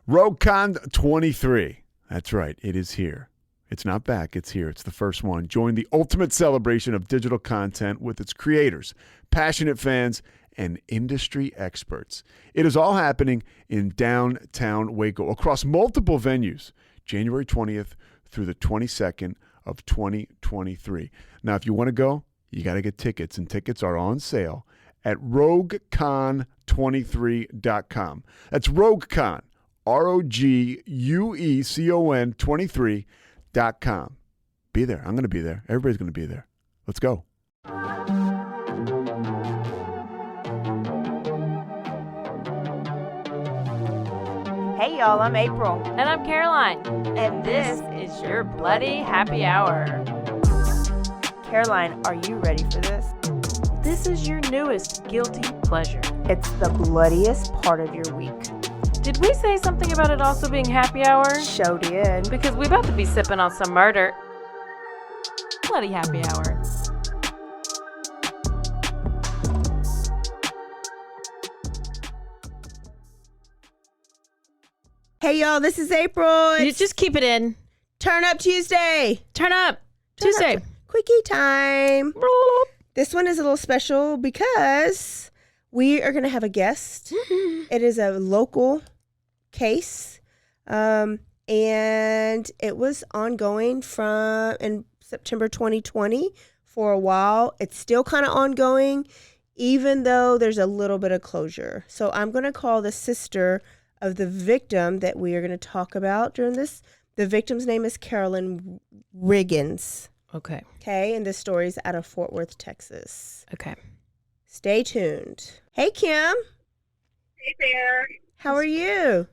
RogueCon 23. That's right. It is here. It's not back. It's here. It's the first one. Join the ultimate celebration of digital content with its creators, passionate fans, and industry experts. It is all happening in downtown Waco across multiple venues, January 20th through the 22nd of 2023. Now, if you want to go, you got to get tickets, and tickets are on sale at RogueCon23.com. That's RogueCon, RogueCon 23.com. Be there. I'm going to be there. Everybody's going to be there. Let's go. Hey y'all, I'm April. And I'm Caroline. And this is your Bloody Happy Hour. Caroline, are you ready for this? This is your newest guilty pleasure. It's the bloodiest part of your week. Did we say something about it also being happy hour? Show did. Because we about to be sipping on some murder. Bloody Happy Hour. Hey y'all, this is April. You just keep it in. Turn Up Tuesday. Turn up. Tuesday. Quickie time. This one is a little special because we are going to have a guest. It is a local case, and it was ongoing in September 2020 for a while. It's still kind of ongoing, even though there's a little bit of closure. So I'm going to call the sister of the victim that we are going to talk about during this. The victim's name is Carolyn Riggins. Okay. Okay, and this story's out of Fort Worth, Texas. Okay. Stay tuned. Hey, Kim. Hey there. How are you?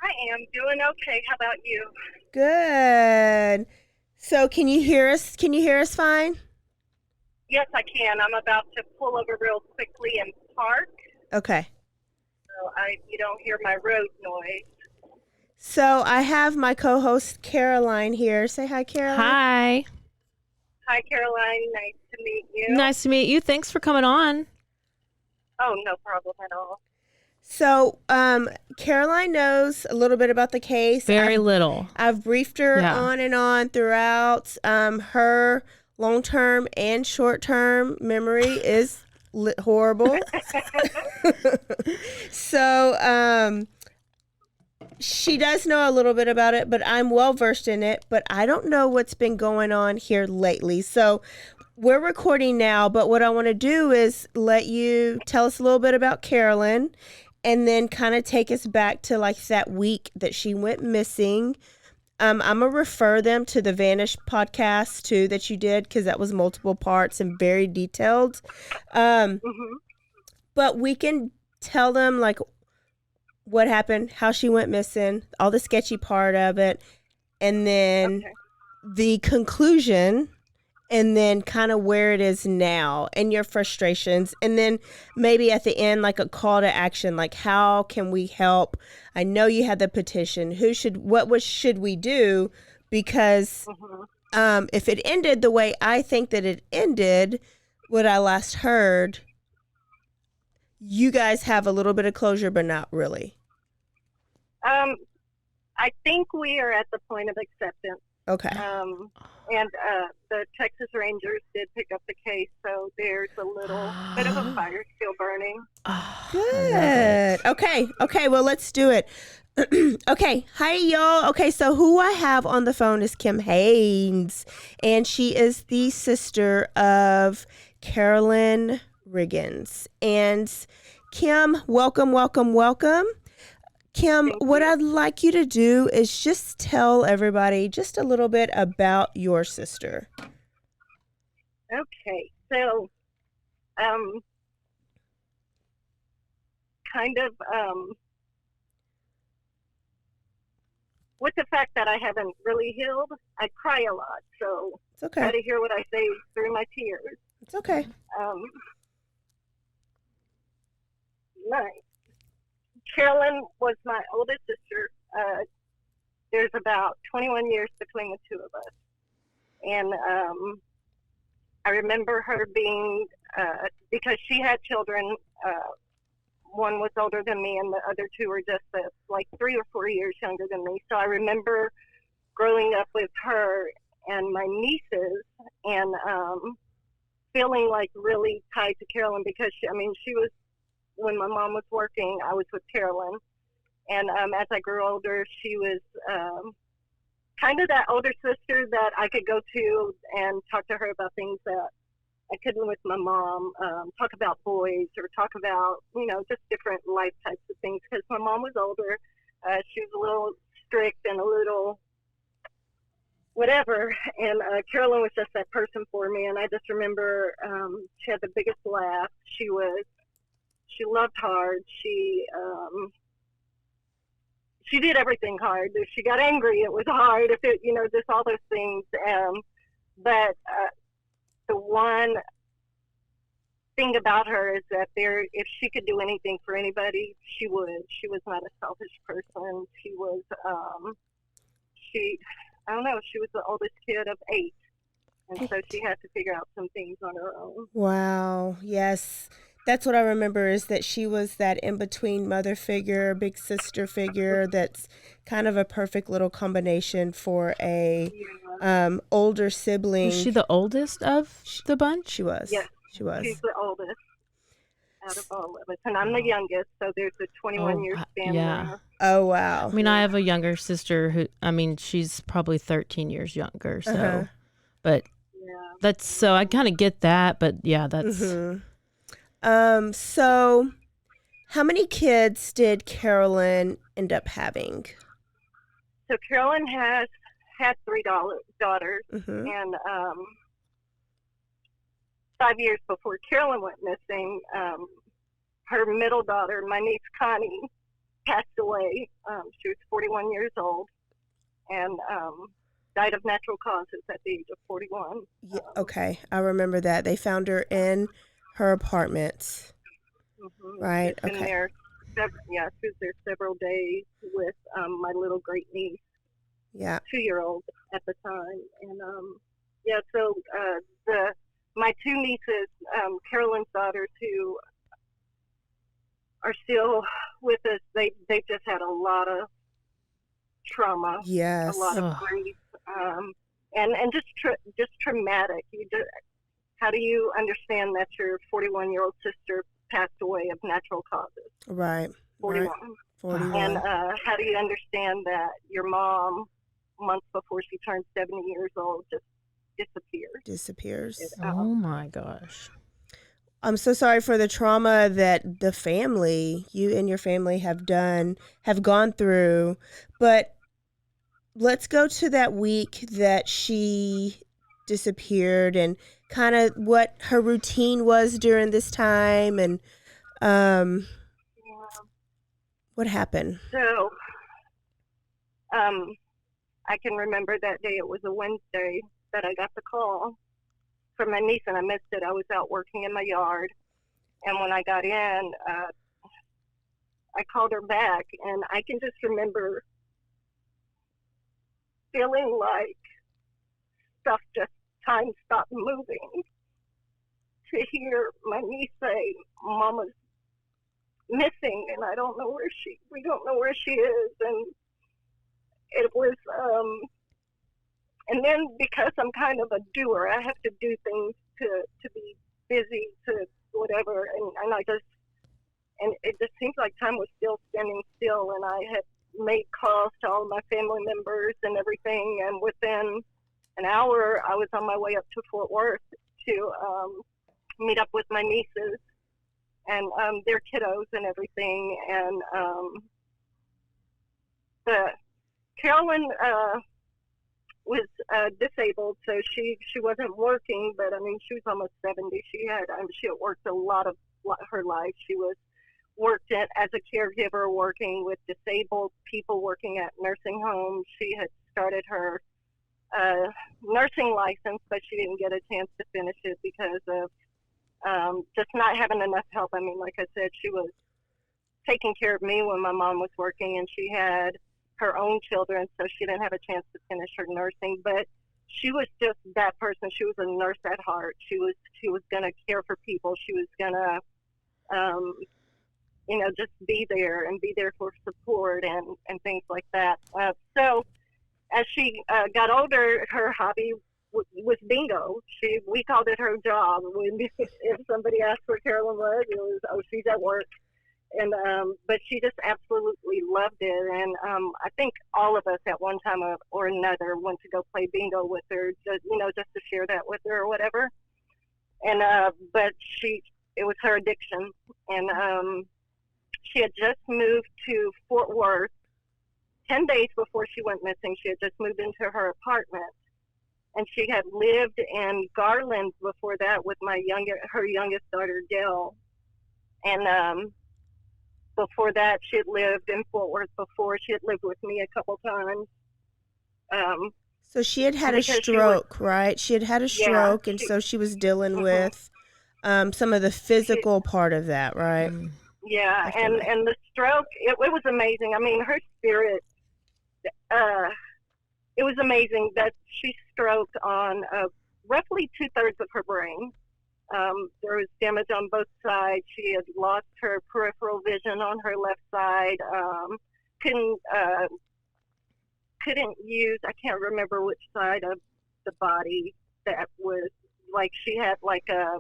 I am doing okay. How about you? Good. So can you hear us? Can you hear us fine? Yes, I can. I'm about to pull over real quickly and park, Okay. so you don't hear my road noise. So I have my co-host Caroline here. Say hi, Caroline. Hi. Hi, Caroline. Nice to meet you. Nice to meet you. Thanks for coming on. Oh, no problem at all. So Caroline knows a little bit about the case. Very little. I've briefed her Yeah. on and on throughout. Her long-term and short-term memory is horrible. So she does know a little bit about it, but I'm well-versed in it. But I don't know what's been going on here lately. So we're recording now, but what I want to do is let you tell us a little bit about Carolyn and then kind of take us back to like that week that she went missing. I'm going to refer them to the Vanish podcast too that you did because that was multiple parts and very detailed. But we can tell them like what happened, how she went missing, all the sketchy part of it, and then the conclusion, and then kind of where it is now and your frustrations. And then maybe at the end, like a call to action, like how can we help? I know you had the petition. What should we do? Because if it ended the way I think that it ended, what I last heard, you guys have a little bit of closure, but not really. I think we are at the point of acceptance. Okay. And the Texas Rangers did pick up the case, so there's a little bit of a fire still burning. Good. Okay. Well, let's do it. Okay. Hi, y'all. Okay. So who I have on the phone is Kim Haynes, and she is the sister of Carolyn Riggins. And Kim, welcome. Kim, what I'd like you to do is just tell everybody just a little bit about your sister. Okay, so, with the fact that I haven't really healed, I cry a lot, so It's okay. try to hear what I say through my tears. It's okay. Nice. Carolyn was my oldest sister. There's about 21 years between the two of us. And I remember her being, because she had children one was older than me, and the other two were just like 3 or 4 years younger than me. So I remember growing up with her and my nieces, and feeling like really tied to Carolyn because she was, when my mom was working, I was with Carolyn. And as I grew older, she was kind of that older sister that I could go to and talk to her about things that I couldn't with my mom, talk about boys or talk about, just different life types of things. Because my mom was older. She was a little strict and a little whatever. And Carolyn was just that person for me. And I just remember she had the biggest laugh. She loved hard. She did everything hard. If she got angry, it was hard. If it, just all those things. But the one thing about her is that if she could do anything for anybody, she would. She was not a selfish person. She was, I don't know, she was the oldest kid of 8. And so she had to figure out some things on her own. Wow. Yes. That's what I remember, is that she was that in-between mother figure, big sister figure that's kind of a perfect little combination for a older sibling. Was she the oldest of the bunch? She was. Yes. She was. She's the oldest out of all of us. And I'm the youngest, so there's a 21-year span there. Oh, wow. I mean, I have a younger sister who, she's probably 13 years younger, so. But that's, so I kind of get that, but yeah, that's. Mm-hmm. So how many kids did Carolyn end up having? So Carolyn had 3 daughters, and 5 years before Carolyn went missing, her middle daughter, my niece Connie, passed away. She was 41 years old, and died of natural causes at the age of 41. Yeah, okay, I remember that. They found her in her apartment. Right. She's been there, she was there several days with my little great niece. Yeah. 2-year-old at the time, and so my 2 nieces, Carolyn's daughters, who are still with us, they've just had a lot of trauma. Yes. A lot of grief, and just traumatic. How do you understand that your 41-year-old sister passed away of natural causes? Right. 41. Right. 41. And how do you understand that your mom, months before she turned 70 years old, just disappears? Oh my gosh. I'm so sorry for the trauma that the family, you and your family have gone through. But let's go to that week that she disappeared and kind of what her routine was during this time, and what happened. So I can remember that day. It was a Wednesday that I got the call from my niece, and I missed it. I was out working in my yard, and when I got in, I called her back, and I can just remember feeling like time stopped moving, to hear my niece say, "Mama's missing, and we don't know where she is." And it was, and then because I'm kind of a doer, I have to do things to be busy, to whatever, and it just seems like time was still standing still, and I had made calls to all my family members and everything, and within an hour, I was on my way up to Fort Worth to meet up with my nieces and their kiddos and everything. And Carolyn was disabled, so she wasn't working, but she was almost 70. She had worked a lot of her life. She worked as a caregiver, working with disabled people, working at nursing homes. She had started her nursing license, but she didn't get a chance to finish it because of just not having enough help. Like I said, she was taking care of me when my mom was working, and she had her own children, so she didn't have a chance to finish her nursing. But she was just that person. She was a nurse at heart. She was going to care for people. She was going to just be there and be there for support and things like that. So as she got older, her hobby was bingo. We called it her job. If somebody asked where Carolyn was, it was, oh, she's at work. And but she just absolutely loved it. And I think all of us at one time or another went to go play bingo with her, just to share that with her or whatever. And but it was her addiction. And she had just moved to Fort Worth 10 days before she went missing. She had just moved into her apartment. And she had lived in Garland before that with her youngest daughter, Gail. And before that, she had lived in Fort Worth before. She had lived with me a couple times. So she had a stroke, right? She had a stroke, and so she was dealing with some of the physical part of that, right? Yeah, and the stroke, it was amazing. I mean, her spirit, it was amazing that she stroked on roughly 2/3 of her brain. There was damage on both sides. She had lost her peripheral vision on her left side. Couldn't use, I can't remember which side of the body that was, like she had like a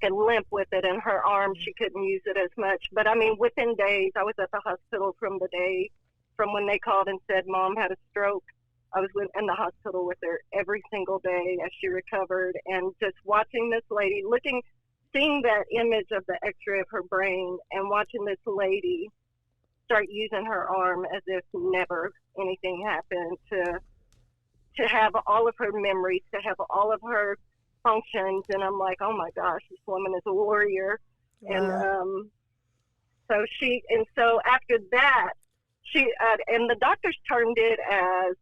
limp with it in her arm. She couldn't use it as much. But I mean, within days, I was at the hospital from when they called and said Mom had a stroke. I was in the hospital with her every single day as she recovered, and just watching this lady, seeing that image of the x-ray of her brain and watching this lady start using her arm as if never anything happened, to have all of her memories, to have all of her functions. And I'm like, oh my gosh, this woman is a warrior. Yeah. And so after that, and the doctors termed it as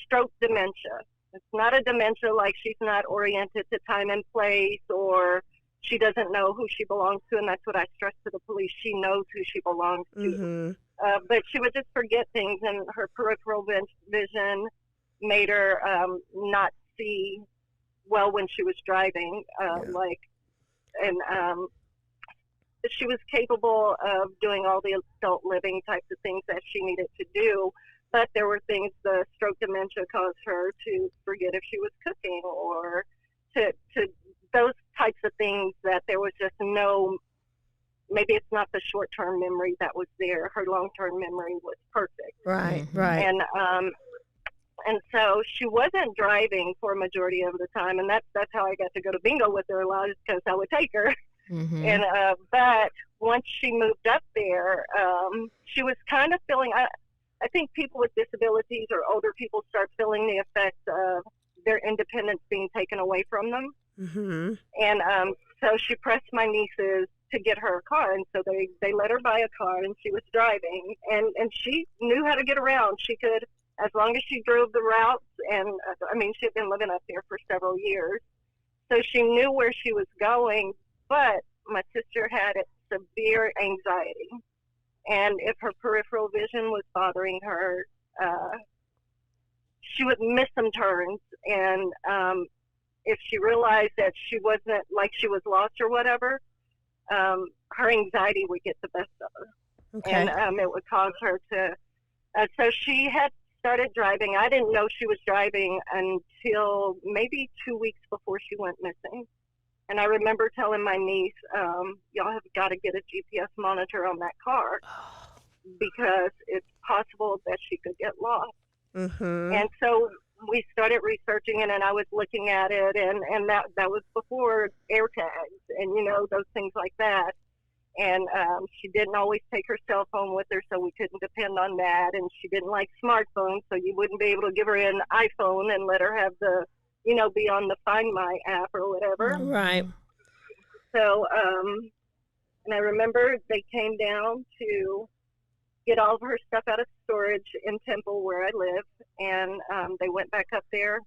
stroke dementia. It's not a dementia, like she's not oriented to time and place, or she doesn't know who she belongs to, and that's what I stress to the police. She knows who she belongs to. Mm-hmm. But she would just forget things, and her peripheral vision made her not see well when she was driving. She was capable of doing all the adult living types of things that she needed to do, but there were things, the stroke dementia caused her to forget if she was cooking, or to those types of things, that there was just maybe it's not the short-term memory that was there. Her long-term memory was perfect. Right, right. And so she wasn't driving for a majority of the time, and that's how I got to go to bingo with her a lot, because I would take her. Mm-hmm. And but once she moved up there, she was kind of feeling. I think people with disabilities or older people start feeling the effects of their independence being taken away from them. Mm-hmm. And so she pressed my nieces to get her a car, and so they let her buy a car, and she was driving, and she knew how to get around. She could, as long as she drove the routes, and I mean, she had been living up there for several years, so she knew where she was going. But my sister had severe anxiety, and if her peripheral vision was bothering her, she would miss some turns, and if she realized that she wasn't, like she was lost or whatever, her anxiety would get the best of her. Okay. And it would cause her to, so she had started driving. I didn't know she was driving until maybe 2 weeks before she went missing. And I remember telling my niece, y'all have got to get a GPS monitor on that car, because it's possible that she could get lost. Mm-hmm. And so we started researching it, and I was looking at it, and that was before AirTags and, those things like that. And she didn't always take her cell phone with her, so we couldn't depend on that. And she didn't like smartphones, so you wouldn't be able to give her an iPhone and let her have the, be on the Find My app or whatever. Right. So, and I remember they came down to get all of her stuff out of storage in Temple, where I live, and they went back up there.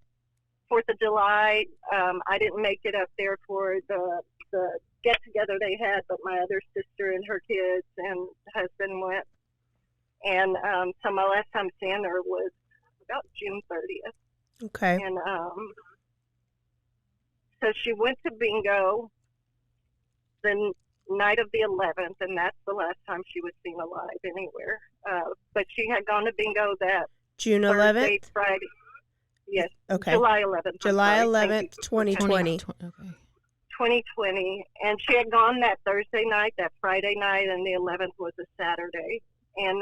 4th of July, I didn't make it up there for the get-together they had, but my other sister and her kids and husband went. And so my last time seeing her was about June 30th. Okay. And so she went to bingo. Then night of the 11th, and that's the last time she was seen alive anywhere. But she had gone to bingo that June Thursday, 11th? Friday. Yes, Okay. July 11th. July I'm sorry. 11th, 2020. 2020, and she had gone that Thursday night, that Friday night, and the 11th was a Saturday. And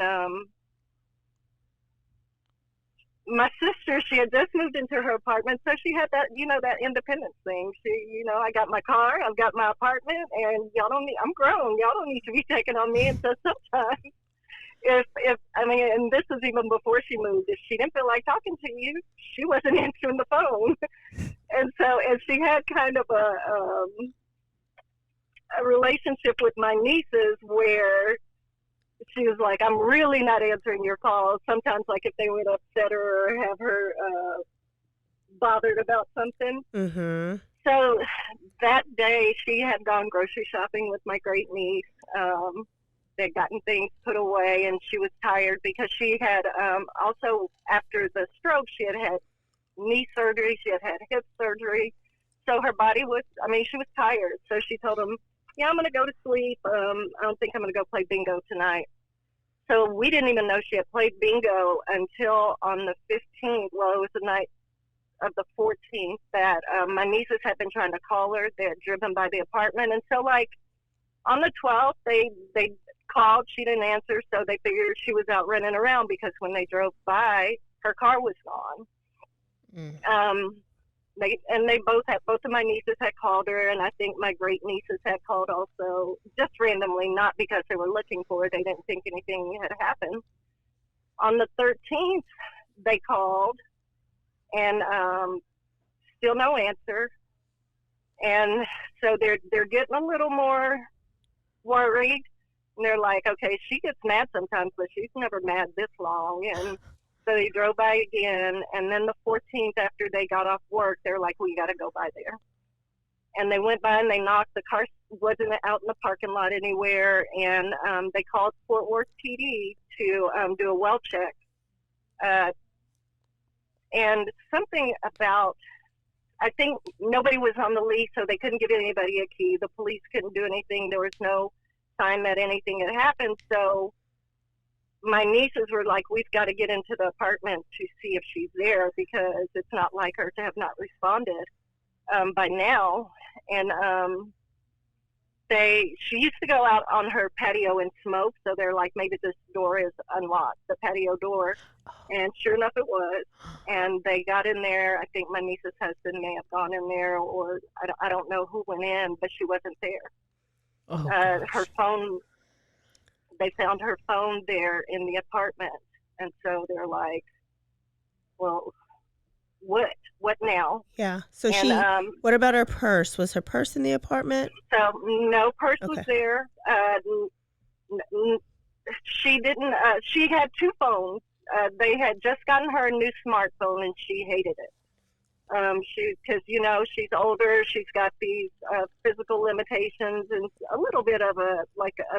my sister, she had just moved into her apartment, so she had that, that independence thing. She, I got my car, I've got my apartment, and I'm grown. Y'all don't need to be taking on me. And so sometimes, and this was even before she moved, if she didn't feel like talking to you, she wasn't answering the phone. And she had kind of a relationship with my nieces where she was like, I'm really not answering your calls. Sometimes, like, if they would upset her or have her bothered about something. Mm-hmm. So that day, she had gone grocery shopping with my great niece. They'd gotten things put away, and she was tired because she had also, after the stroke, she had knee surgery, she had hip surgery. So her body was, she was tired. So she told him, yeah, I'm going to go to sleep. I don't think I'm going to go play bingo tonight. So we didn't even know she had played bingo until on the 15th. Well, it was the night of the 14th that my nieces had been trying to call her. They had driven by the apartment. And so, like, on the 12th, they called. She didn't answer, so they figured she was out running around because when they drove by, her car was gone. Both of my nieces had called her, and I think my great nieces had called also, just randomly, not because they were looking for her. They didn't think anything had happened. On the 13th, they called, and still no answer. And so they're getting a little more worried. And they're like, okay, she gets mad sometimes, but she's never mad this long. And so they drove by again, and then the 14th, after they got off work, they're like, we got to go by there. And they went by and they knocked. The car wasn't out in the parking lot anywhere, and they called Fort Worth PD to do a well check. And something about, I think nobody was on the lease, so they couldn't give anybody a key. The police couldn't do anything. There was no sign that anything had happened, so my nieces were like, we've got to get into the apartment to see if she's there because it's not like her to have not responded by now. And she used to go out on her patio and smoke, so they're like, maybe this door is unlocked, the patio door. And sure enough, it was. And they got in there. I think my niece's husband may have gone in there, or I don't know who went in, but she wasn't there. Her phone, they found her phone there in the apartment. And so they're like, well, what now? Yeah. So what about her purse? Was her purse in the apartment? So no purse was there. She didn't, she had two phones. They had just gotten her a new smartphone and she hated it. Because, she's older, she's got these physical limitations and a little bit of a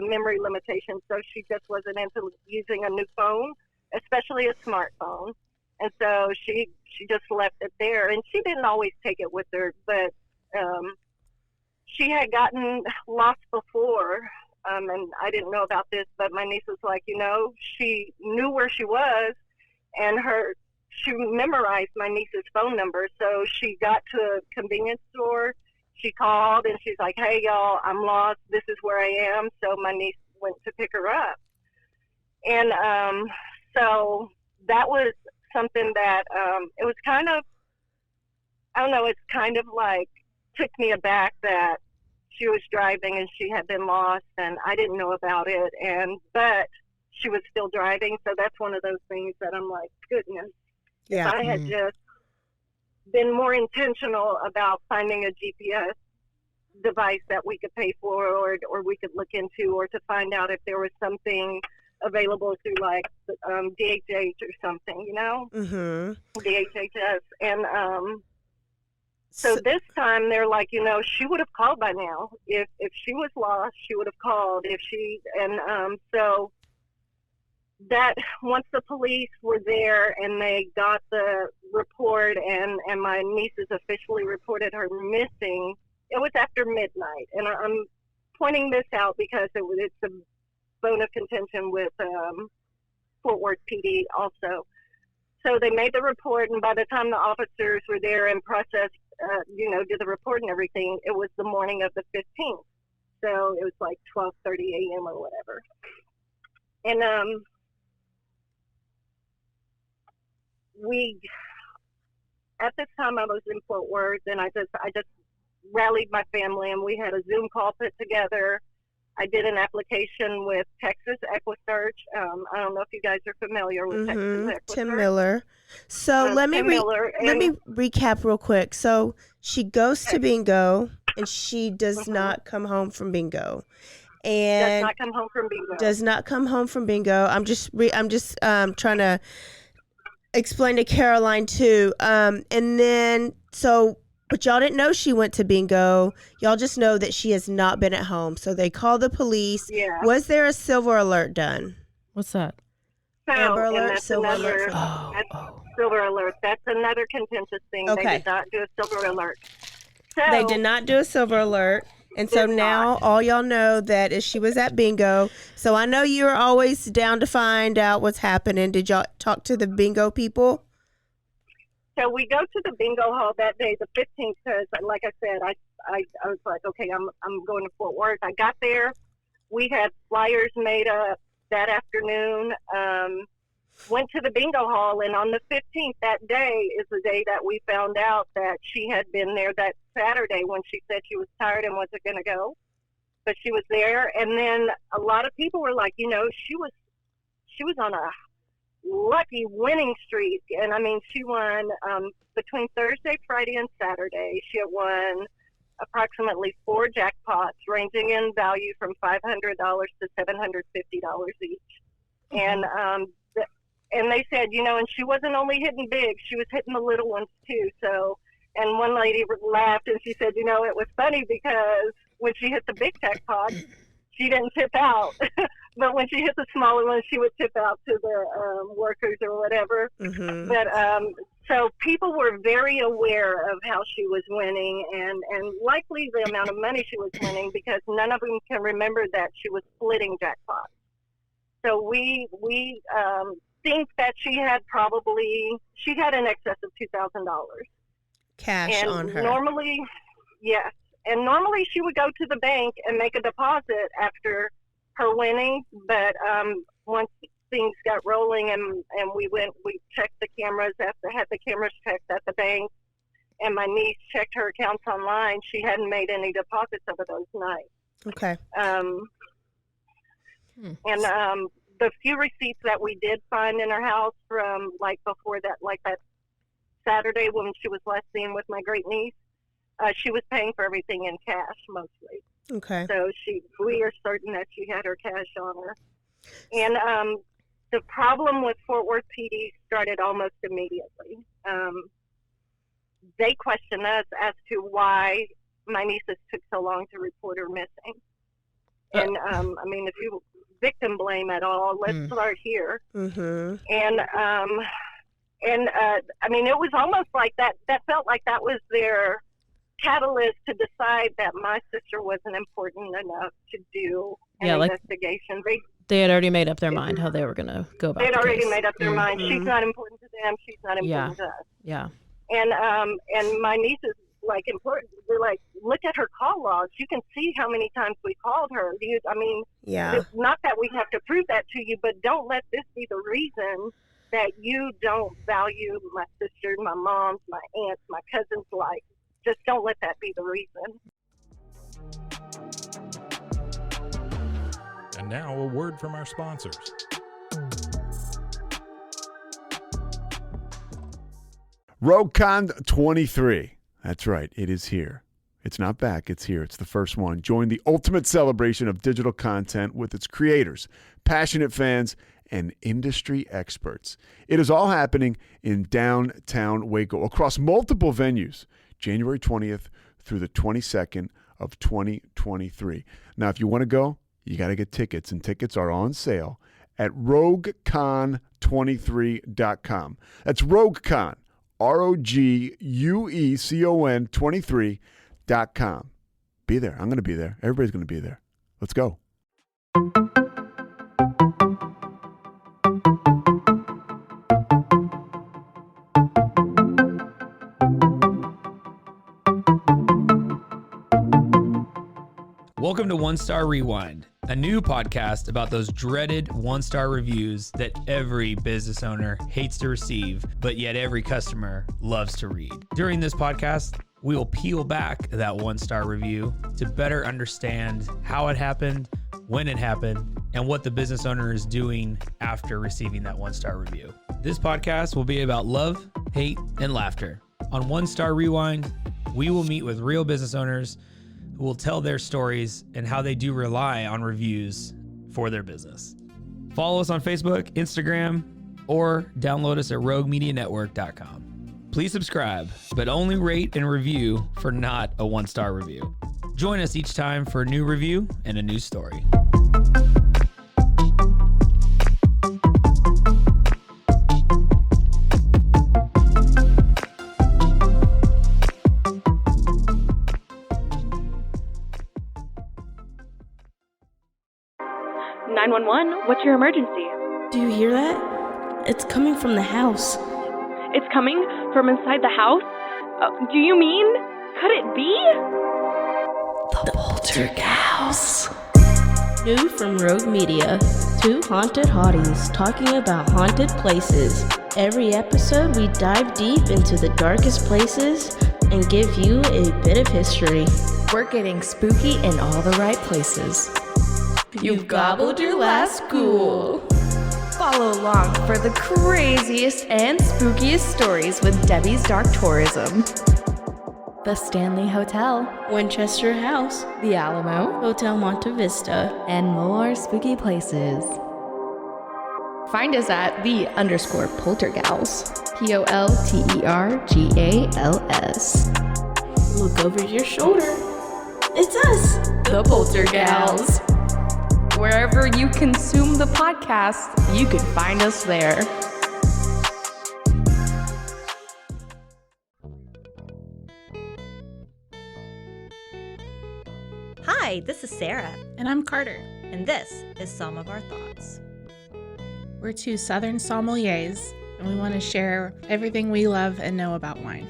memory limitation, so she just wasn't into using a new phone, especially a smartphone. And so she just left it there, and she didn't always take it with her, but she had gotten lost before, and I didn't know about this, but my niece was like, she knew where she was, and she memorized my niece's phone number. So she got to a convenience store. She called and she's like, hey, y'all, I'm lost. This is where I am. So my niece went to pick her up. And so that was something that it was kind of, I don't know, it's kind of like took me aback that she was driving and she had been lost and I didn't know about it. But she was still driving. So that's one of those things that I'm like, goodness. Yeah. If I had just been more intentional about finding a GPS device that we could pay for or we could look into, or to find out if there was something available through like DHH or something, Mm-hmm. DHHS. And so this time they're like, she would have called by now. If she was lost, she would have called. So that once the police were there and they got the report and my nieces officially reported her missing, it was after midnight. And I'm pointing this out because it's a bone of contention with Fort Worth PD also. So they made the report, and by the time the officers were there and processed, did the report and everything, it was the morning of the 15th. So it was like 12:30 a.m. or whatever. And at this time I was in Fort Worth, and I just rallied my family, and we had a Zoom call put together. I did an application with Texas EquiSearch. I don't know if you guys are familiar with Texas EquiSearch. Tim Miller. So let me recap real quick. So she goes to bingo, and she does not come home from bingo. And does not come home from bingo. Does not come home from bingo. I'm just trying to explain to Caroline too. And then but y'all didn't know she went to bingo. Y'all just know that she has not been at home. So they called the police. Yeah. Was there a silver alert done? What's that? So, Amber alert, that's silver another, alert. Silver alert. That's another contentious thing. Okay. They did not do a silver alert. So, They did not do a silver alert. And so now all y'all know that is she was at bingo. So I know you're always down to find out what's happening. Did y'all talk to the bingo people? So we go to the bingo hall that day, the 15th, because, like I said, I was like, okay, I'm going to Fort Worth. I got there. We had flyers made up that afternoon. Went to the bingo hall, and on the 15th, that day is the day that we found out that she had been there that Saturday when she said she was tired and wasn't going to go. But she was there, and then a lot of people were like, she was on a lucky winning streak, and I mean, she won between Thursday, Friday, and Saturday. She had won approximately 4 jackpots, ranging in value from $500 to $750 each. And and they said, and she wasn't only hitting big; she was hitting the little ones too. So, and one lady laughed and she said, it was funny because when she hit the big jackpot, she didn't tip out. But when she hit the smaller ones, she would tip out to the workers or whatever. Mm-hmm. But so people were very aware of how she was winning and likely the amount of money she was winning because none of them can remember that she was splitting jackpots. So we think that she had in excess of $2,000 cash on her. Normally, yes. And normally she would go to the bank and make a deposit after her winning, but once things got rolling and we checked the cameras, had the cameras checked at the bank, and my niece checked her accounts online, she hadn't made any deposits over those nights. Okay. And the few receipts that we did find in her house from before that, that Saturday when she was last seen with my great niece, she was paying for everything in cash mostly. Okay. So we are certain that she had her cash on her. And the problem with Fort Worth PD started almost immediately. They questioned us as to why my nieces took so long to report her missing. And if you victim blame at all, let's start here. Mm-hmm. And it was almost like that felt like that was their catalyst to decide that my sister wasn't important enough to do an investigation. They had already made up their mind how they were going to go about it. They had already made up their mind. She's not important to them. She's not important to us. Yeah. And my niece is important. They're like, look at her call logs. You can see how many times we called her. It's not that we have to prove that to you, but don't let this be the reason that you don't value my sister, my mom's, my aunts, my cousin's life. Just don't let that be the reason. And now a word from our sponsors. RogueCon 23. That's right. It is here. It's not back. It's here. It's the first one. Join the ultimate celebration of digital content with its creators, passionate fans, and industry experts. It is all happening in downtown Waco across multiple venues, January 20th through the 22nd of 2023. Now, if you want to go, you got to get tickets, and tickets are on sale at RogueCon23.com. That's RogueCon, RogueCon 23.com. Be there. I'm going to be there. Everybody's going to be there. Let's go. Welcome to One Star Rewind, a new podcast about those dreaded one-star reviews that every business owner hates to receive, but yet every customer loves to read. During this podcast, we will peel back that one-star review to better understand how it happened, when it happened, and what the business owner is doing after receiving that one-star review. This podcast will be about love, hate, and laughter. On One Star Rewind, we will meet with real business owners who will tell their stories and how they do rely on reviews for their business. Follow us on Facebook, Instagram, or download us at roguemedianetwork.com. Please subscribe, but only rate and review for not a one-star review. Join us each time for a new review and a new story. What's your emergency? Do you hear that? It's coming from the house. It's coming from inside the house? Do you mean? Could it be? The Poltergeist. New from Rogue Media. Two haunted hotties talking about haunted places. Every episode we dive deep into the darkest places and give you a bit of history. We're getting spooky in all the right places. You've gobbled your last ghoul. Follow along for the craziest and spookiest stories with Debbie's Dark Tourism. The Stanley Hotel, Winchester House, The Alamo, Hotel Monte Vista, and more spooky places. Find us at _Poltergals. POLTERGALS. Look over your shoulder. It's us, The Poltergals. Wherever you consume the podcast, you can find us there. Hi, this is Sarah. And I'm Carter. And this is Some of Our Thoughts. We're two Southern sommeliers, and we want to share everything we love and know about wine.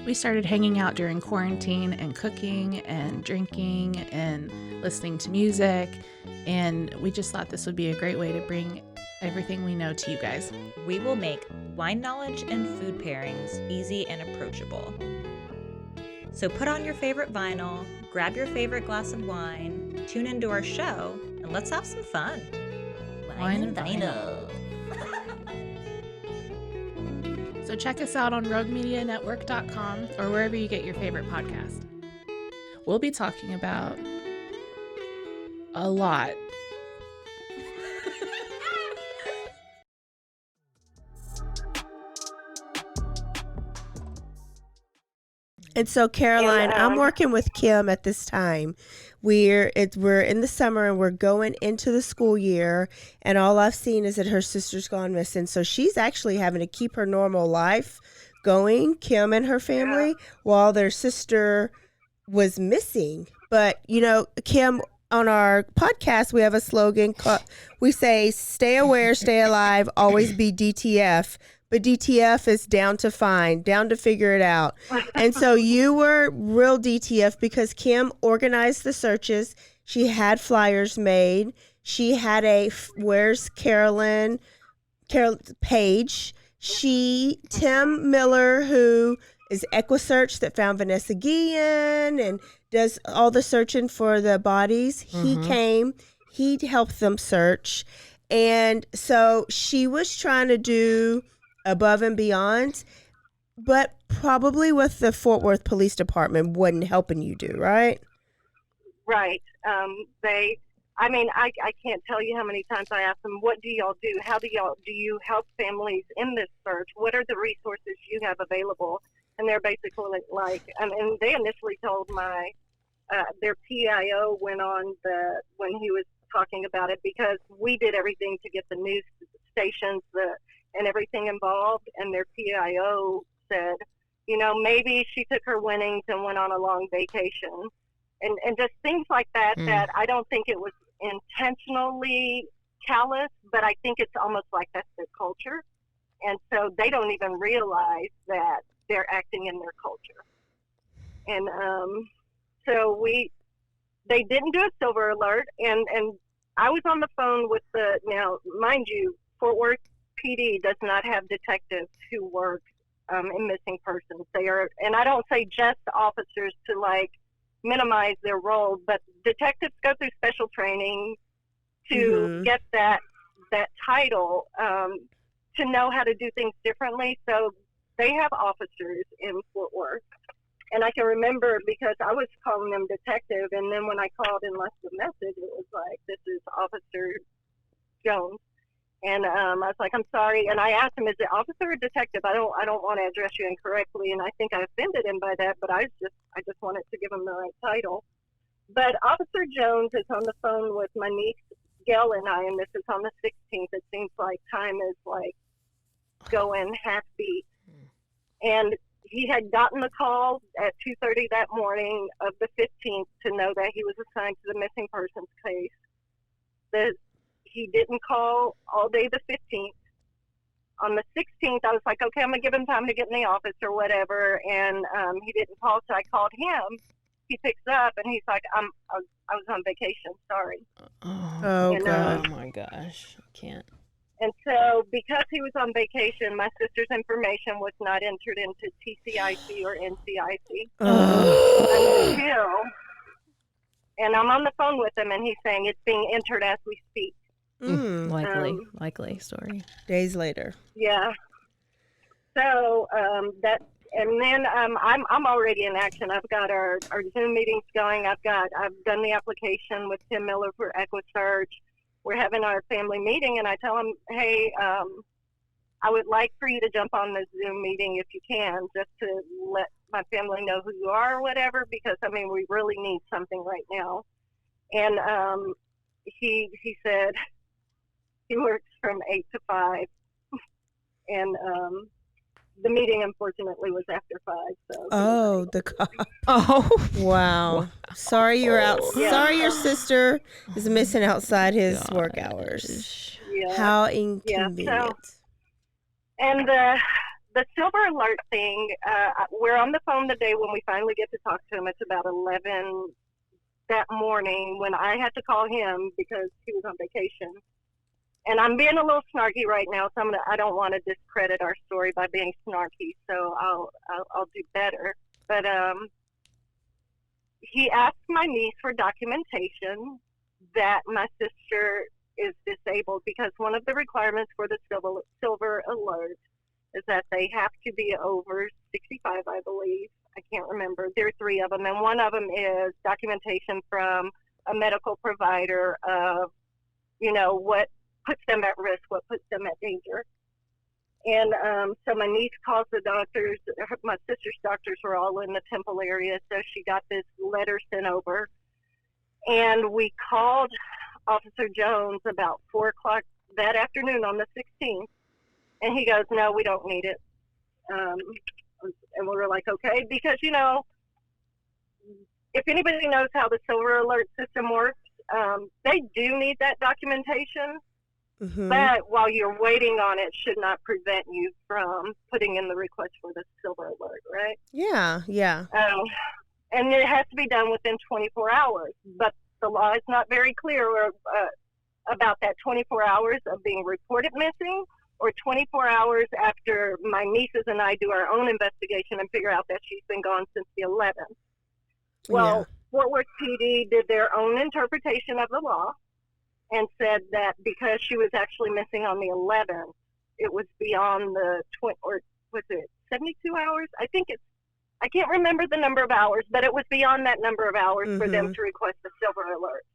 We started hanging out during quarantine and cooking and drinking and listening to music, and we just thought this would be a great way to bring everything we know to you guys. We will make wine knowledge and food pairings easy and approachable. So put on your favorite vinyl, grab your favorite glass of wine, tune into our show, and let's have some fun. Wine and vinyl. So check us out on roguemedianetwork.com or wherever you get your favorite podcast. We'll be talking about a lot. And so, Caroline, I'm working with Kim at this time. We're in the summer and we're going into the school year, and all I've seen is that her sister's gone missing. So she's actually having to keep her normal life going, Kim and her family, while their sister was missing. But, you know, Kim, on our podcast, we have a slogan. We say, stay aware, stay alive, always be DTF. But DTF is down to find, down to figure it out. And so you were real DTF because Kim organized the searches. She had flyers made. She had a Where's Carolyn page. Tim Miller, who is EquiSearch that found Vanessa Guillen and does all the searching for the bodies. He came. He helped them search. And so she was trying to do above and beyond, but probably with the Fort Worth Police Department wasn't helping you do, right? Right. I can't tell you how many times I ask them, what do y'all do? How do you help families in this search? What are the resources you have available? And they're basically like, and they initially told their PIO went on when he was talking about it, because we did everything to get the news stations, and everything involved, and their PIO said, maybe she took her winnings and went on a long vacation. and just things like that, that I don't think it was intentionally callous, but I think it's almost like that's their culture. And so they don't even realize that they're acting in their culture. And so they didn't do a silver alert, and I was on the phone with now, mind you, Fort Worth PD does not have detectives who work in missing persons. They are, and I don't say just officers to like minimize their role, but detectives go through special training to get that title, to know how to do things differently. So they have officers in Fort Worth. And I can remember because I was calling them detective, and then when I called and left the message, it was like, this is Officer Jones. And I was like, I'm sorry. And I asked him, is it officer or detective? I don't want to address you incorrectly. And I think I offended him by that, but I just wanted to give him the right title. But Officer Jones is on the phone with my niece, Gail, and I, and this is on the 16th. It seems like time is like going half beat. And he had gotten the call at 2:30 that morning of the 15th to know that he was assigned to the missing persons case. He didn't call all day the 15th. On the 16th, I was like, okay, I'm going to give him time to get in the office or whatever. And he didn't call, so I called him. He picks up, and he's like, I was on vacation, sorry. Oh, God. Oh, my gosh. I can't. And so because he was on vacation, my sister's information was not entered into TCIC or NCIC until, and I'm on the phone with him, and he's saying it's being entered as we speak. Likely story. Days later. Yeah. So and then I'm already in action. I've got our Zoom meetings going. I've done the application with Tim Miller for EquiSearch. We're having our family meeting, and I tell him, hey, I would like for you to jump on the Zoom meeting if you can, just to let my family know who you are or whatever, because I mean we really need something right now. And he said he works from 8 to 5, and the meeting unfortunately was after 5. So the cop. Oh, wow. Sorry you're out. Yeah. Sorry your sister is missing outside his work hours. Yeah. How inconvenient. Yeah, and the silver alert thing, we're on the phone the day when we finally get to talk to him. It's about 11 that morning when I had to call him because he was on vacation. And I'm being a little snarky right now, so I don't want to discredit our story by being snarky, so I'll do better. But he asked my niece for documentation that my sister is disabled, because one of the requirements for the silver alert is that they have to be over 65, I believe. I can't remember. There are 3 of them, and one of them is documentation from a medical provider of, what puts them at risk, what puts them at danger. And so my niece calls the doctors. My sister's doctors were all in the Temple area, so she got this letter sent over. And we called Officer Jones about 4 o'clock that afternoon on the 16th, and he goes, no, we don't need it. And we were like, okay, because, if anybody knows how the silver alert system works, they do need that documentation. Mm-hmm. But while you're waiting on it, should not prevent you from putting in the request for the silver alert, right? Yeah. And it has to be done within 24 hours. But the law is not very clear about that 24 hours of being reported missing, or 24 hours after my nieces and I do our own investigation and figure out that she's been gone since the 11th. Well, Fort Worth PD did their own interpretation of the law and said that because she was actually missing on the 11th, it was beyond the 72 hours? I can't remember the number of hours, but it was beyond that number of hours for them to request a silver alert.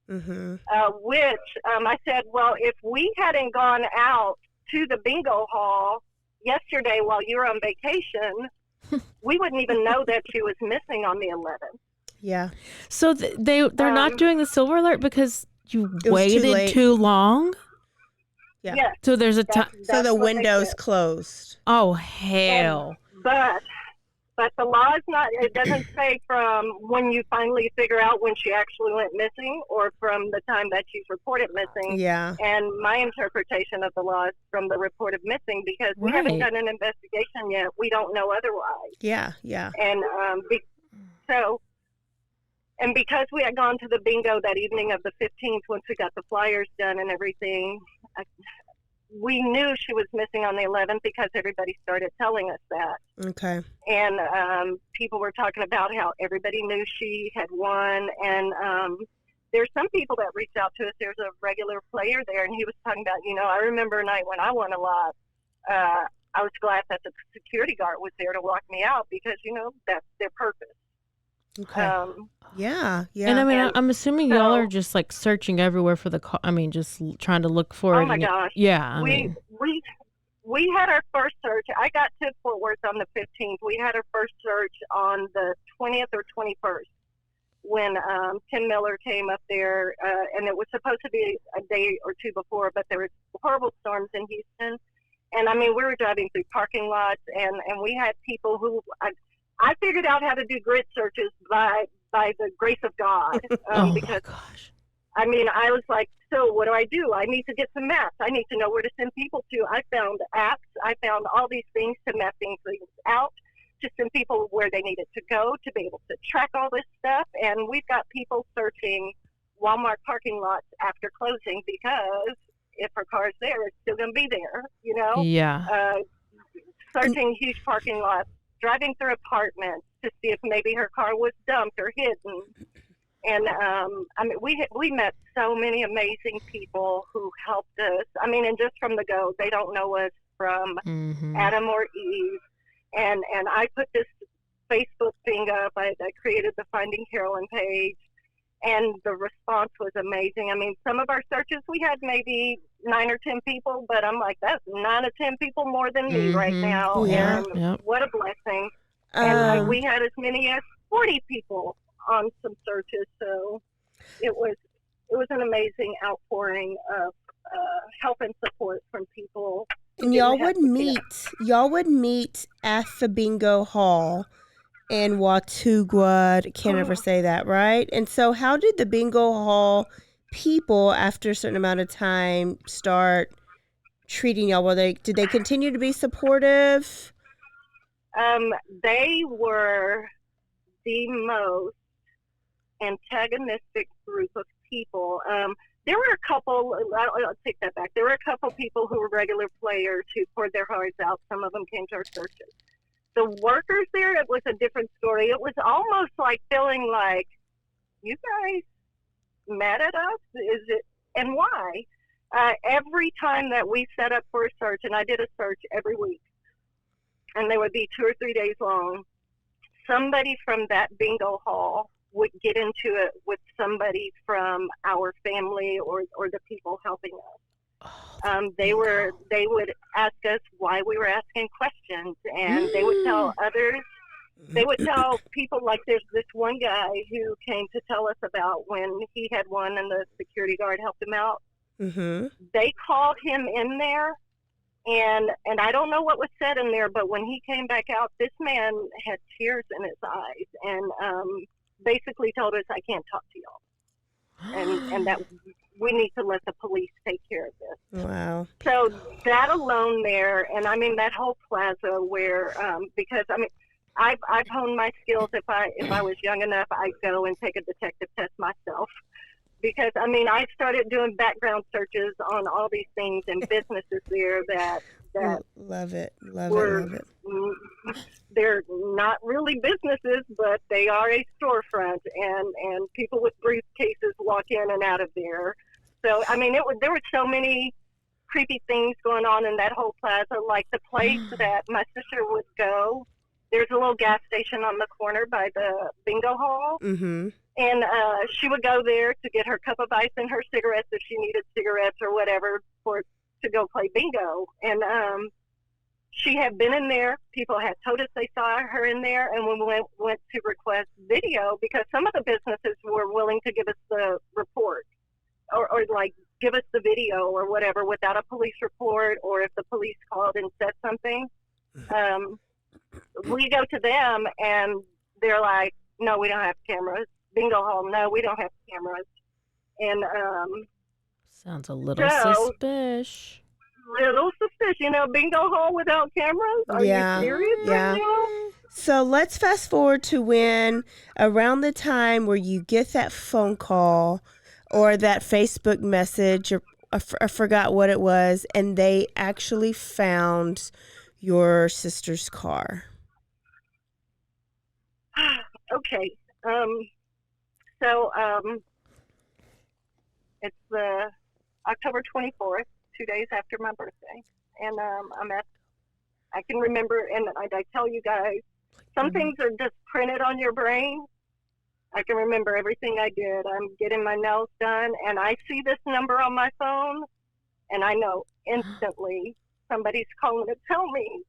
Which I said, well, if we hadn't gone out to the bingo hall yesterday while you were on vacation, we wouldn't even know that she was missing on the 11th. Yeah. So they're not doing the silver alert because you waited too long? Yeah. Yes, so there's a time. So the window's closed. Oh, hell. But But the law is not, it doesn't say from when you finally figure out when she actually went missing or from the time that she's reported missing. Yeah. And my interpretation of the law is from the report of missing, because we haven't done an investigation yet. We don't know otherwise. Yeah, yeah. And and because we had gone to the bingo that evening of the 15th, once we got the flyers done and everything, we knew she was missing on the 11th because everybody started telling us that. Okay. And people were talking about how everybody knew she had won. And there's some people that reached out to us. There's a regular player there, and he was talking about, I remember a night when I won a lot. I was glad that the security guard was there to walk me out because, that's their purpose. Okay. Yeah. And I mean, I'm assuming y'all are just like searching everywhere for the car. I mean, just trying to look for it. Oh my gosh. Yeah. We had our first search. I got to Fort Worth on the 15th. We had our first search on the 20th or 21st when Tim Miller came up there, and it was supposed to be a day or two before, but there was horrible storms in Houston. And I mean, we were driving through parking lots, and we had people who I figured out how to do grid searches by the grace of God. Because, my gosh. I mean, I was like, so what do? I need to get some maps. I need to know where to send people to. I found apps. I found all these things to map things out, to send people where they needed to go, to be able to track all this stuff. And we've got people searching Walmart parking lots after closing because if her car's there, it's still going to be there, Yeah. Searching huge parking lots, driving through apartments to see if maybe her car was dumped or hidden. And, I mean, we met so many amazing people who helped us. I mean, and just from the go, they don't know us from Adam or Eve. And I put this Facebook thing up. I created the Finding Carolyn page, and the response was amazing. I mean, some of our searches, we had maybe 9 or 10 people, but I'm like, that's 9 or 10 people more than me right now. Yeah. And what a blessing. And we had as many as 40 people on some searches. So it was an amazing outpouring of help and support from people. And y'all would meet at the bingo hall in Watauga. Can't ever say that, right? And so how did the bingo hall people, after a certain amount of time, start treating y'all? Did they continue to be supportive? They were the most antagonistic group of people. There were a couple, I'll take that back. There were a couple people who were regular players who poured their hearts out. Some of them came to our searches. The workers there, it was a different story. It was almost like feeling like, you guys mad at us? Is it, and why? Every time that we set up for a search, and I did a search every week, and they would be 2 or 3 days long, somebody from that bingo hall would get into it with somebody from our family or the people helping us. They would ask us why we were asking questions, and they would tell others. They would tell people, like there's this one guy who came to tell us about when he had won and the security guard helped him out. Mm-hmm. They called him in there, and I don't know what was said in there, but when he came back out, this man had tears in his eyes and basically told us, I can't talk to y'all. And that we need to let the police take care of this. Wow. So that alone there, and I mean that whole plaza where, because I mean, I've honed my skills. If I was young enough, I'd go and take a detective test myself. Because I mean, I started doing background searches on all these things and businesses there that love it. They're not really businesses, but they are a storefront, and people with briefcases walk in and out of there. So I mean, there were so many creepy things going on in that whole plaza. Like the place that my sister would go, there's a little gas station on the corner by the bingo hall. Mm-hmm. And she would go there to get her cup of ice and her cigarettes if she needed cigarettes or whatever to go play bingo. And she had been in there. People had told us they saw her in there. And when we went to request video, because some of the businesses were willing to give us the report or like give us the video or whatever without a police report, or if the police called and said something. we go to them, and they're like, no, we don't have cameras. Bingo hall, no, we don't have cameras. And sounds a little suspicious. Little suspicious, bingo hall without cameras? Are you serious right now? So let's fast forward to when, around the time where you get that phone call or that Facebook message, or I forgot what it was, and they actually found your sister's car. Okay. So it's the October 24th, 2 days after my birthday. And I can remember, and I tell you guys, some things are just printed on your brain. I can remember everything I did. I'm getting my nails done, and I see this number on my phone, and I know instantly somebody's calling to tell me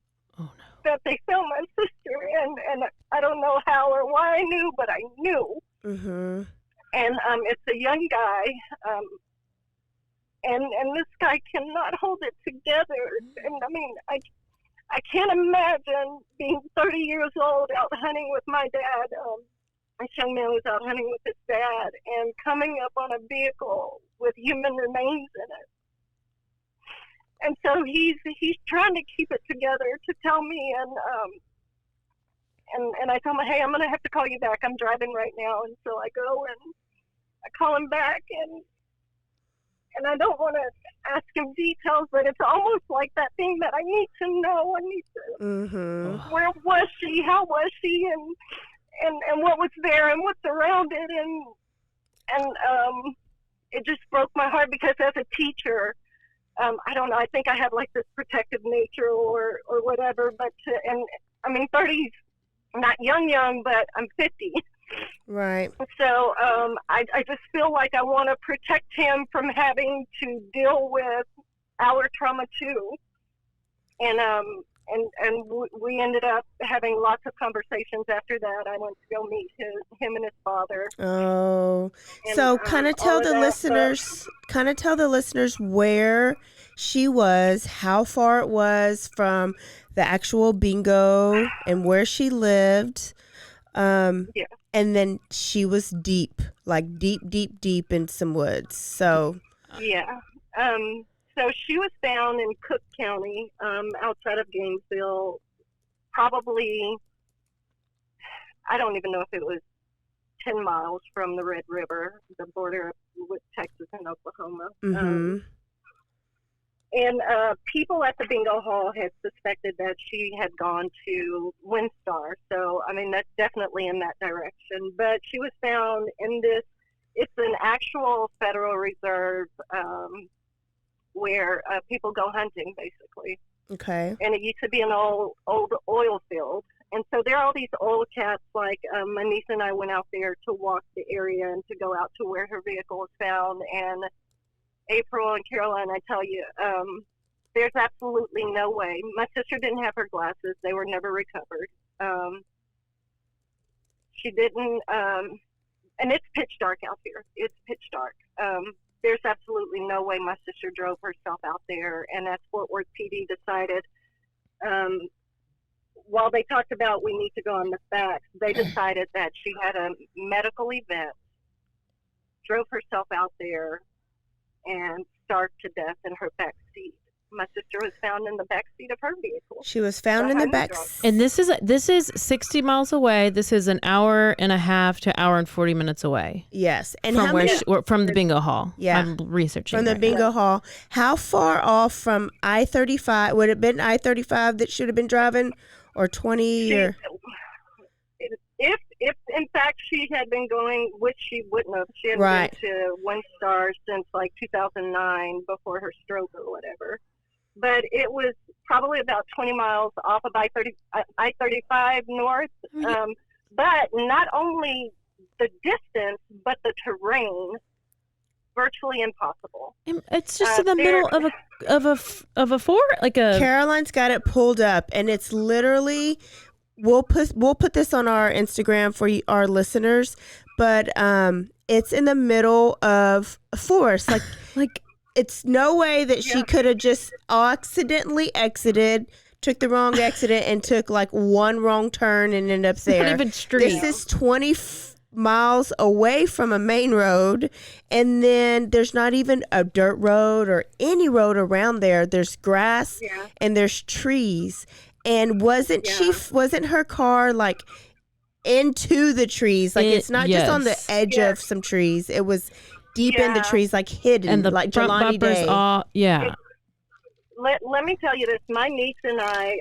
that they found my sister, and I don't know how or why I knew, but I knew. Mm-hmm. And it's a young guy, and this guy cannot hold it together. And I mean, I can't imagine being 30 years old out hunting with my dad. This young man was out hunting with his dad and coming up on a vehicle with human remains in it. And so he's trying to keep it together to tell me, and I tell him, hey, I'm going to have to call you back. I'm driving right now. And so I go and I call him back, and I don't want to ask him details, but it's almost like that thing that I need to know. I need to, where was she? How was she? And what was there and what's around it? And it just broke my heart because as a teacher, I don't know, I think I have like this protective nature or whatever, but and I mean, 30's not young, but I'm 50. Right. So I just feel like I want to protect him from having to deal with our trauma too. And we ended up having lots of conversations after that. I went to go meet him and his father. Oh, and, so kind of tell the listeners where she was, how far it was from the actual bingo, and where she lived. And then she was deep in some woods. So yeah. So she was found in Cook County, outside of Gainesville, probably, I don't even know if it was 10 miles from the Red River, the border with Texas and Oklahoma. Mm-hmm. And people at the bingo hall had suspected that she had gone to Windstar. So, I mean, that's definitely in that direction. But she was found in this, it's an actual Federal Reserve where people go hunting, basically. Okay. And it used to be an old oil field. And so there are all these old cats, like my niece and I went out there to walk the area and to go out to where her vehicle was found. And April and Caroline, I tell you, there's absolutely no way. My sister didn't have her glasses. They were never recovered. She didn't, and it's pitch dark out here. It's pitch dark. There's absolutely no way my sister drove herself out there, and that's Fort Worth PD decided. While they talked about we need to go on the facts, they decided that she had a medical event, drove herself out there, and starved to death in her back seat. My sister was found in the back seat of her vehicle. She was found in the back. And this is 60 miles away. This is an hour and a half to hour and 40 minutes away. Yes, and from from the bingo hall. Yeah, I'm researching from the bingo hall. How far off from I-35 would it have been? I-35 that should have been driving, or 20 or? If in fact she had been going, which she wouldn't have, she had been to Windstar since like 2009 before her stroke or whatever. But it was probably about 20 miles off of I-35 north. But not only the distance, but the terrain, virtually impossible. It's just in the middle of a fort, like a. Caroline's got it pulled up, and it's literally. We'll put this on our Instagram for our listeners, but it's in the middle of a forest. Like it's no way that she could have just accidentally exited, took the wrong exit and took like one wrong turn and ended up there. Not even street. This is 20 miles away from a main road, and then there's not even a dirt road or any road around there. There's grass and there's trees. And wasn't her car like into the trees? Like it's not just on the edge of some trees. It was deep in the trees, like hidden, and the like front Jelani bumpers Day. Let me tell you this. My niece and I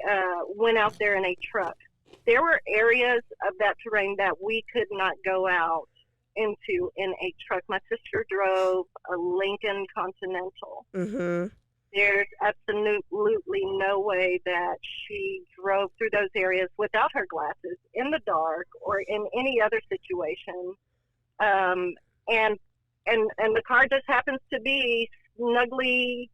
went out there in a truck. There were areas of that terrain that we could not go out into in a truck. My sister drove a Lincoln Continental. Mm-hmm. There's absolutely no way that she drove through those areas without her glasses in the dark or in any other situation. And the car just happens to be snugly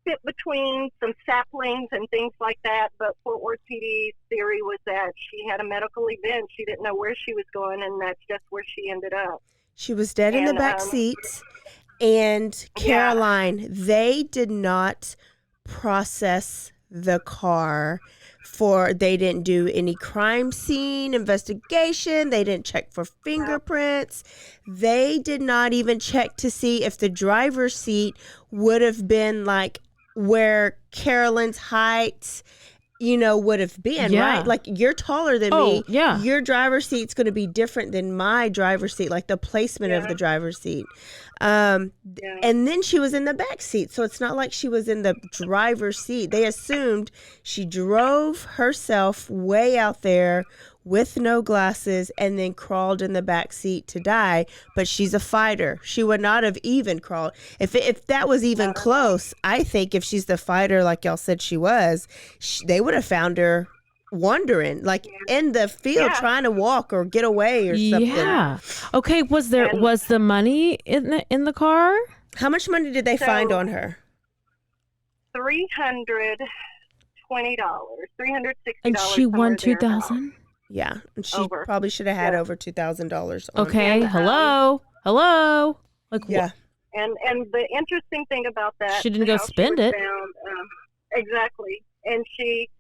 fit between some saplings and things like that. But Fort Worth PD's theory was that she had a medical event. She didn't know where she was going, and that's just where she ended up. She was dead in the back seat. And Caroline, they did not process the car they didn't do any crime scene investigation. They didn't check for fingerprints. They did not even check to see if the driver's seat would have been like where Carolyn's height, would have been, right? Like, you're taller than me. Yeah. Your driver's seat's going to be different than my driver's seat, like the placement of the driver's seat. And then she was in the back seat. So it's not like she was in the driver's seat. They assumed she drove herself way out there with no glasses and then crawled in the back seat to die. But she's a fighter. She would not have even crawled. If that was even close, I think if she's the fighter like y'all said she was, they would have found her wandering, like in the field trying to walk or get away or something. Yeah. Okay, was the money in the car? How much money did they find on her? $320, $360. And she won $2,000? Yeah, and she probably should have had over $2,000. Okay, hello. Like what? And the interesting thing about that, she didn't go spend it. Exactly, and she.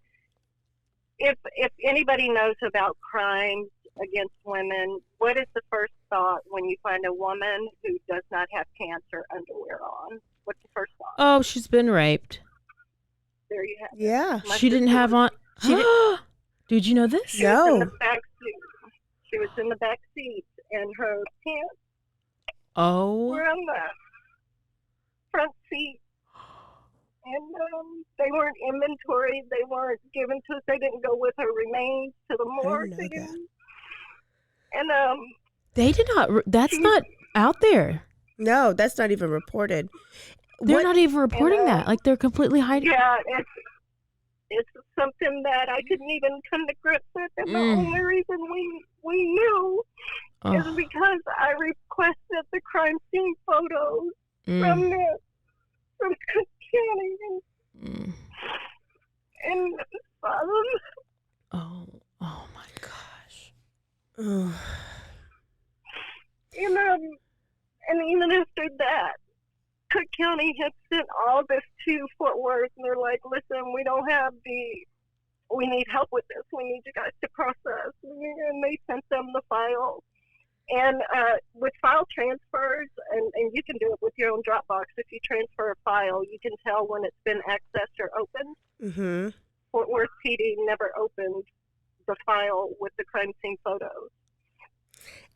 If anybody knows about crimes against women, what is the first thought when you find a woman who does not have pants or underwear on? What's the first thought? Oh, she's been raped. There you have it. Yeah. She didn't have on. Did you know this? She was in the back seat. She was in the back seat, and her pants were on the front seat. And they weren't inventoried. They weren't given to us. They didn't go with her remains to the morgue. And they did not. That's not out there. No, that's not even reported. They're not even reporting that. Like, they're completely hiding. Yeah, it's something that I couldn't even come to grips with. And the only reason we knew is because I requested the crime scene photos from Cook County and oh my gosh. And even after that, Cook County had sent all this to Fort Worth, and they're like, listen, we need help with this. We need you guys to process. And they sent them the file. And with file transfers, and you can do it with your own Dropbox, if you transfer a file, you can tell when it's been accessed or opened. Mm-hmm. Fort Worth PD never opened the file with the crime scene photos.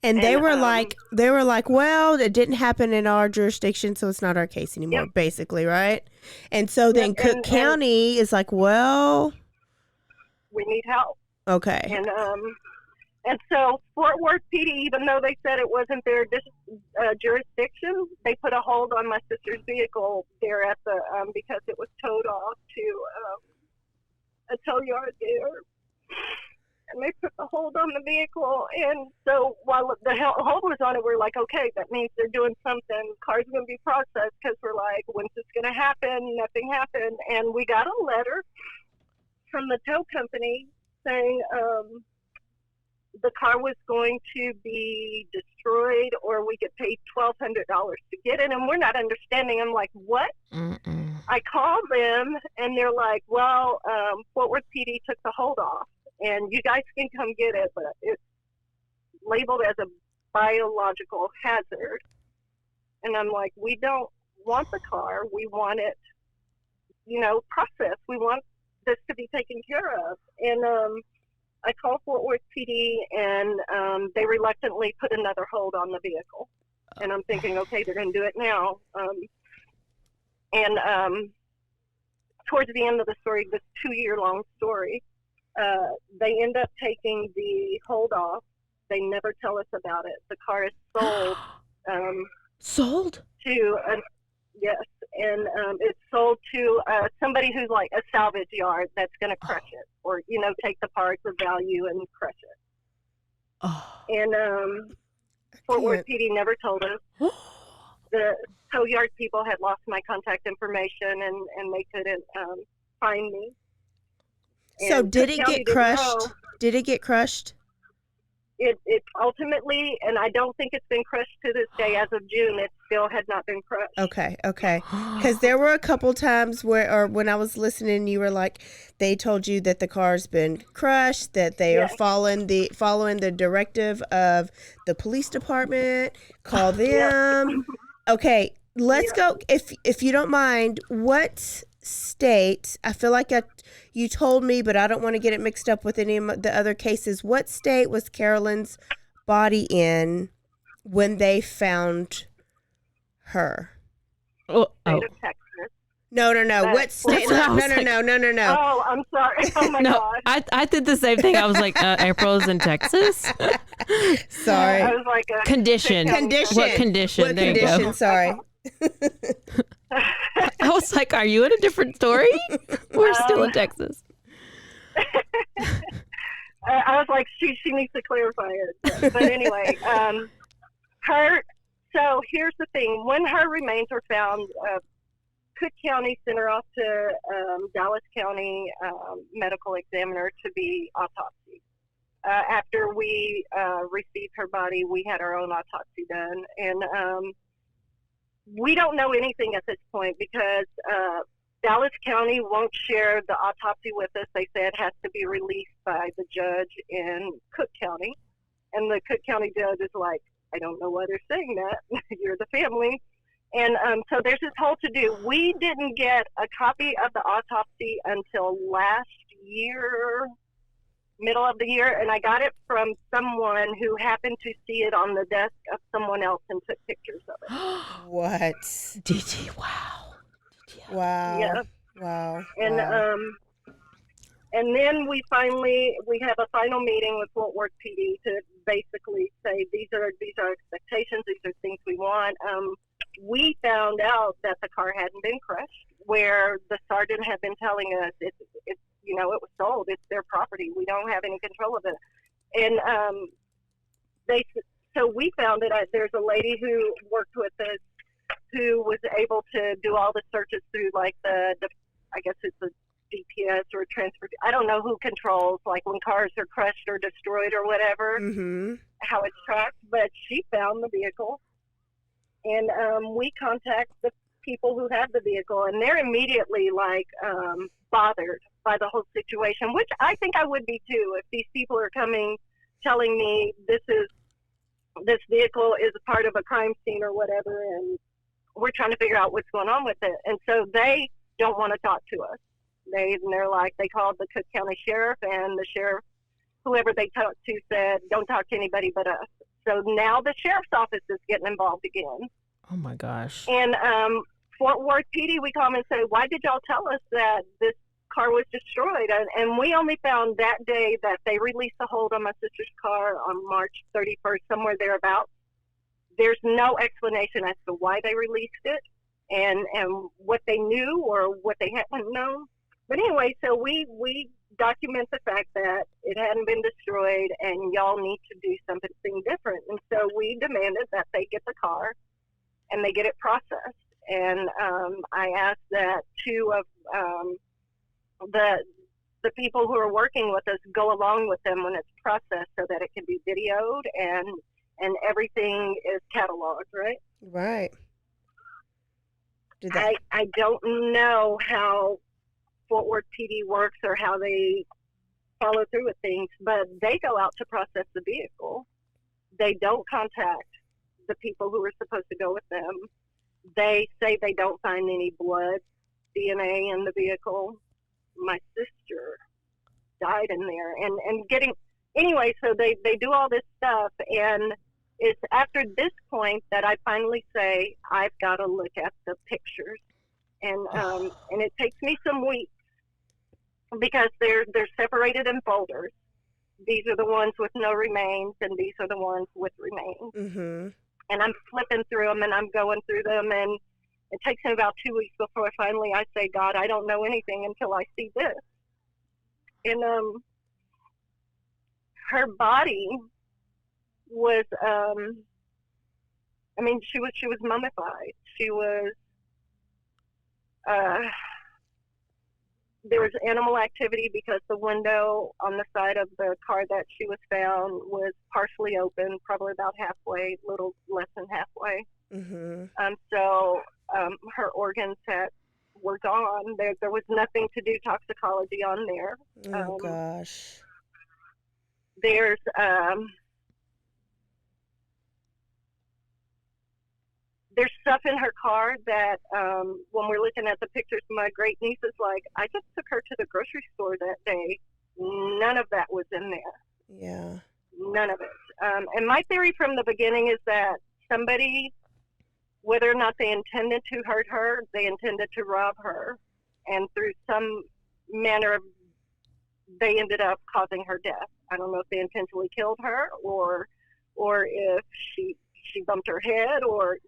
And they were like, well, it didn't happen in our jurisdiction, so it's not our case anymore, basically, right? And so then Cook County is like, well, we need help. Okay. And so Fort Worth PD, even though they said it wasn't their jurisdiction, they put a hold on my sister's vehicle there at the because it was towed off to a tow yard there. And they put the hold on the vehicle. And so while the hold was on it, we're like, okay, that means they're doing something. Car's going to be processed, because we're like, when's this going to happen? Nothing happened. And we got a letter from the tow company saying the car was going to be destroyed, or we get paid $1,200 to get it. And we're not understanding. I'm like, what? Mm-mm. I called them, and they're like, well, Fort Worth PD took the hold off, and you guys can come get it, but it's labeled as a biological hazard. And I'm like, we don't want the car. We want it, processed. We want this to be taken care of. And I called Fort Worth PD, and they reluctantly put another hold on the vehicle. And I'm thinking, okay, they're going to do it now. Towards the end of the story, this 2-year-long story, they end up taking the hold off. They never tell us about it. The car is sold. Sold? Yes, and it's sold to somebody who's like a salvage yard that's going to crush it, or take the parts of value and crush it. And Fort Worth PD never told us. The tow yard people had lost my contact information, and they couldn't find me. So And did Cook it County get didn't crushed? know. Did it get crushed? It ultimately, and I don't think it's been crushed to this day. As of June, it still had not been crushed. Okay. Because there were a couple times when I was listening, you were like, they told you that the car's been crushed, that they are following the directive of the police department. Call them. Okay, let's go. If you don't mind, what state? I feel like you told me, but I don't want to get it mixed up with any of the other cases. What state was Carolyn's body in when they found her? State of Texas. No. What state? No. Oh, I'm sorry. Oh my God. I did the same thing. I was like, April is in Texas. Sorry. I was like, Condition. What condition? What there condition? you go. Sorry. I was like, are you in a different story? We're still in Texas. I was like, she needs to clarify it. But anyway, so here's the thing. When her remains were found, Cook County sent her off to Dallas County medical examiner to be autopsied. After we received her body, we had our own autopsy done. And we don't know anything at this point because Dallas County won't share the autopsy with us. They said it has to be released by the judge in Cook County. And the Cook County judge is like, I don't know why they're saying that. You're the family. And so there's this whole to-do. We didn't get a copy of the autopsy until last year, middle of the year, and I got it from someone who happened to see it on the desk of someone else and took pictures of it. What? Did you? Wow. Wow. Yeah. Wow. And and then we have a final meeting with Fort Worth PD to basically say these are expectations, these are things we want. We found out that the car hadn't been crushed, where the sergeant had been telling us it's it was sold. It's their property. We don't have any control of it. And so we found that there's a lady who worked with us who was able to do all the searches through like the I guess it's a GPS or a transfer. I don't know who controls like when cars are crushed or destroyed or whatever, how it's tracked. But she found the vehicle, and we contact the people who have the vehicle, and they're immediately like bothered by the whole situation, which I think I would be too if these people are coming telling me this vehicle is a part of a crime scene or whatever, and we're trying to figure out what's going on with it. And so they don't want to talk to us. They're like, they called the Cook County Sheriff, and the sheriff, whoever they talked to, said, don't talk to anybody but us. So now the sheriff's office is getting involved again. Oh my gosh. And Fort Worth PD, we call them and say, why did y'all tell us that this car was destroyed? And we only found that day that they released the hold on my sister's car on March 31st, somewhere thereabouts. There's no explanation as to why they released it and what they knew or what they hadn't known. But anyway, so we document the fact that it hadn't been destroyed and y'all need to do something different. And so we demanded that they get the car and they get it processed. And I asked that two of the people who are working with us go along with them when it's processed so that it can be videoed and everything is cataloged, right? Right. I don't know how Fort Worth PD works or how they follow through with things, but they go out to process the vehicle. They don't contact the people who are supposed to go with them. They say they don't find any blood, DNA in the vehicle. My sister died in there, anyway, so they do all this stuff, and it's after this point that I finally say, I've got to look at the pictures. And it takes me some weeks because they're separated in folders. These are the ones with no remains, and these are the ones with remains. Mm-hmm. And I'm flipping through them, and I'm going through them, and it takes me about 2 weeks before I say, God, I don't know anything until I see this. And her body was, she was mummified. She was, there was animal activity because the window on the side of the car that she was found was partially open, probably about halfway, little less than halfway. Mm-hmm. So her organs were gone. There was nothing to do toxicology on there. Oh gosh. There's stuff in her car that when we're looking at the pictures, my great niece is like, I just took her to the grocery store that day. None of that was in there. Yeah. None of it. And my theory from the beginning is that somebody, whether or not they intended to hurt her, they intended to rob her. And through some manner, they ended up causing her death. I don't know if they intentionally killed her or if she bumped her head or,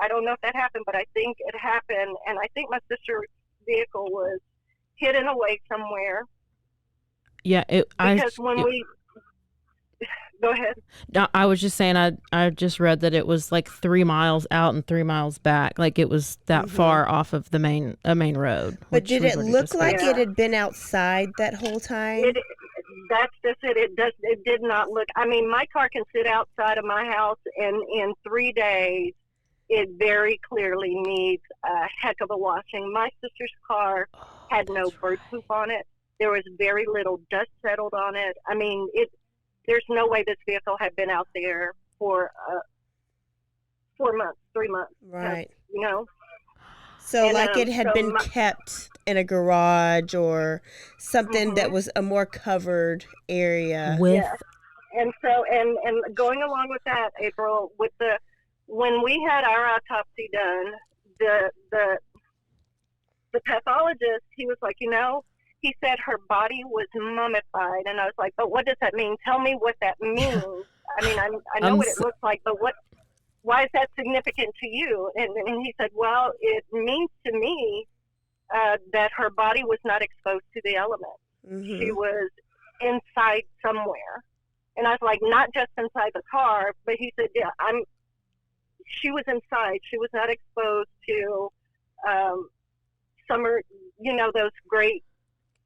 I don't know if that happened, but I think it happened. And I think my sister's vehicle was hidden away somewhere. Yeah. Go ahead. No, I was just saying, I just read that it was like 3 miles out and 3 miles back. Like it was that far off of the main road. But did it look like it had been outside that whole time? That's just it. It did not look. I mean, my car can sit outside of my house, and in 3 days, it very clearly needs a heck of a washing. My sister's car had no bird poop on it. There was very little dust settled on it. I mean, there's no way this vehicle had been out there for 4 months, 3 months. Right. So it had been kept in a garage or something that was a more covered area. Yes. And so, and going along with that, April, when we had our autopsy done, the pathologist, he was like, he said her body was mummified. And I was like, but what does that mean? Tell me what that means. I mean, I know what it looks like, but why is that significant to you? And he said, well, it means to me that her body was not exposed to the elements. Mm-hmm. She was inside somewhere. And I was like, not just inside the car, but he said, yeah, she was inside. She was not exposed to summer, those great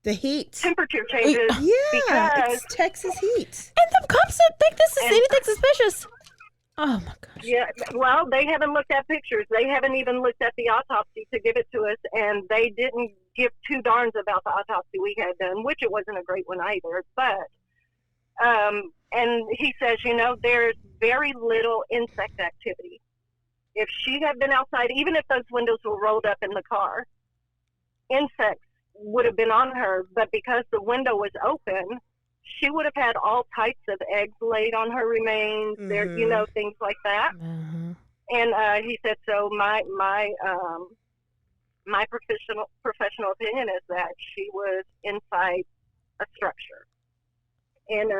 the heat temperature changes. It's Texas heat. And the cops don't think this is anything suspicious. Oh my gosh. Yeah, well, they haven't looked at pictures. They haven't even looked at the autopsy to give it to us, and they didn't give two darns about the autopsy we had done, which it wasn't a great one either. But, and he says, there's very little insect activity. If she had been outside, even if those windows were rolled up in the car, insects would have been on her, but because the window was open, she would have had all types of eggs laid on her remains. Mm-hmm. There, things like that. Mm-hmm. And he said, so my professional opinion is that she was inside a structure. And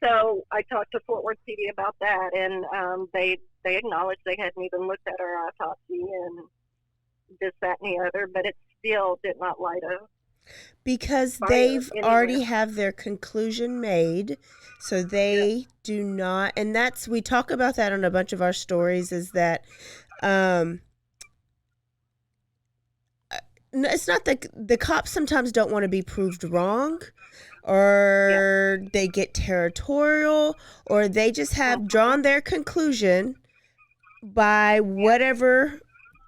so I talked to Fort Worth PD about that, and they acknowledged they hadn't even looked at her autopsy and this, that, and the other, but it still did not light up. Because they've already have their conclusion made, so they do not, and we talk about that on a bunch of our stories, is that it's not that the cops sometimes don't want to be proved wrong, or they get territorial, or they just have drawn their conclusion by whatever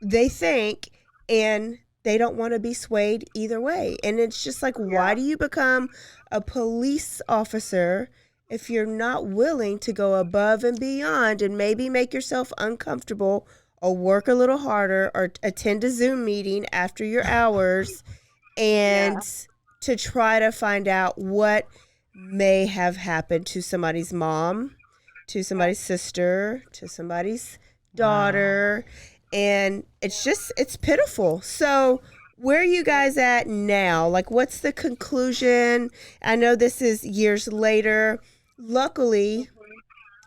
they think, and they don't want to be swayed either way. And it's just like, why do you become a police officer if you're not willing to go above and beyond and maybe make yourself uncomfortable or work a little harder or attend a Zoom meeting after your hours and to try to find out what may have happened to somebody's mom, to somebody's sister, to somebody's daughter. And it's pitiful. So where are you guys at now? Like, what's the conclusion? I know this is years later. Luckily,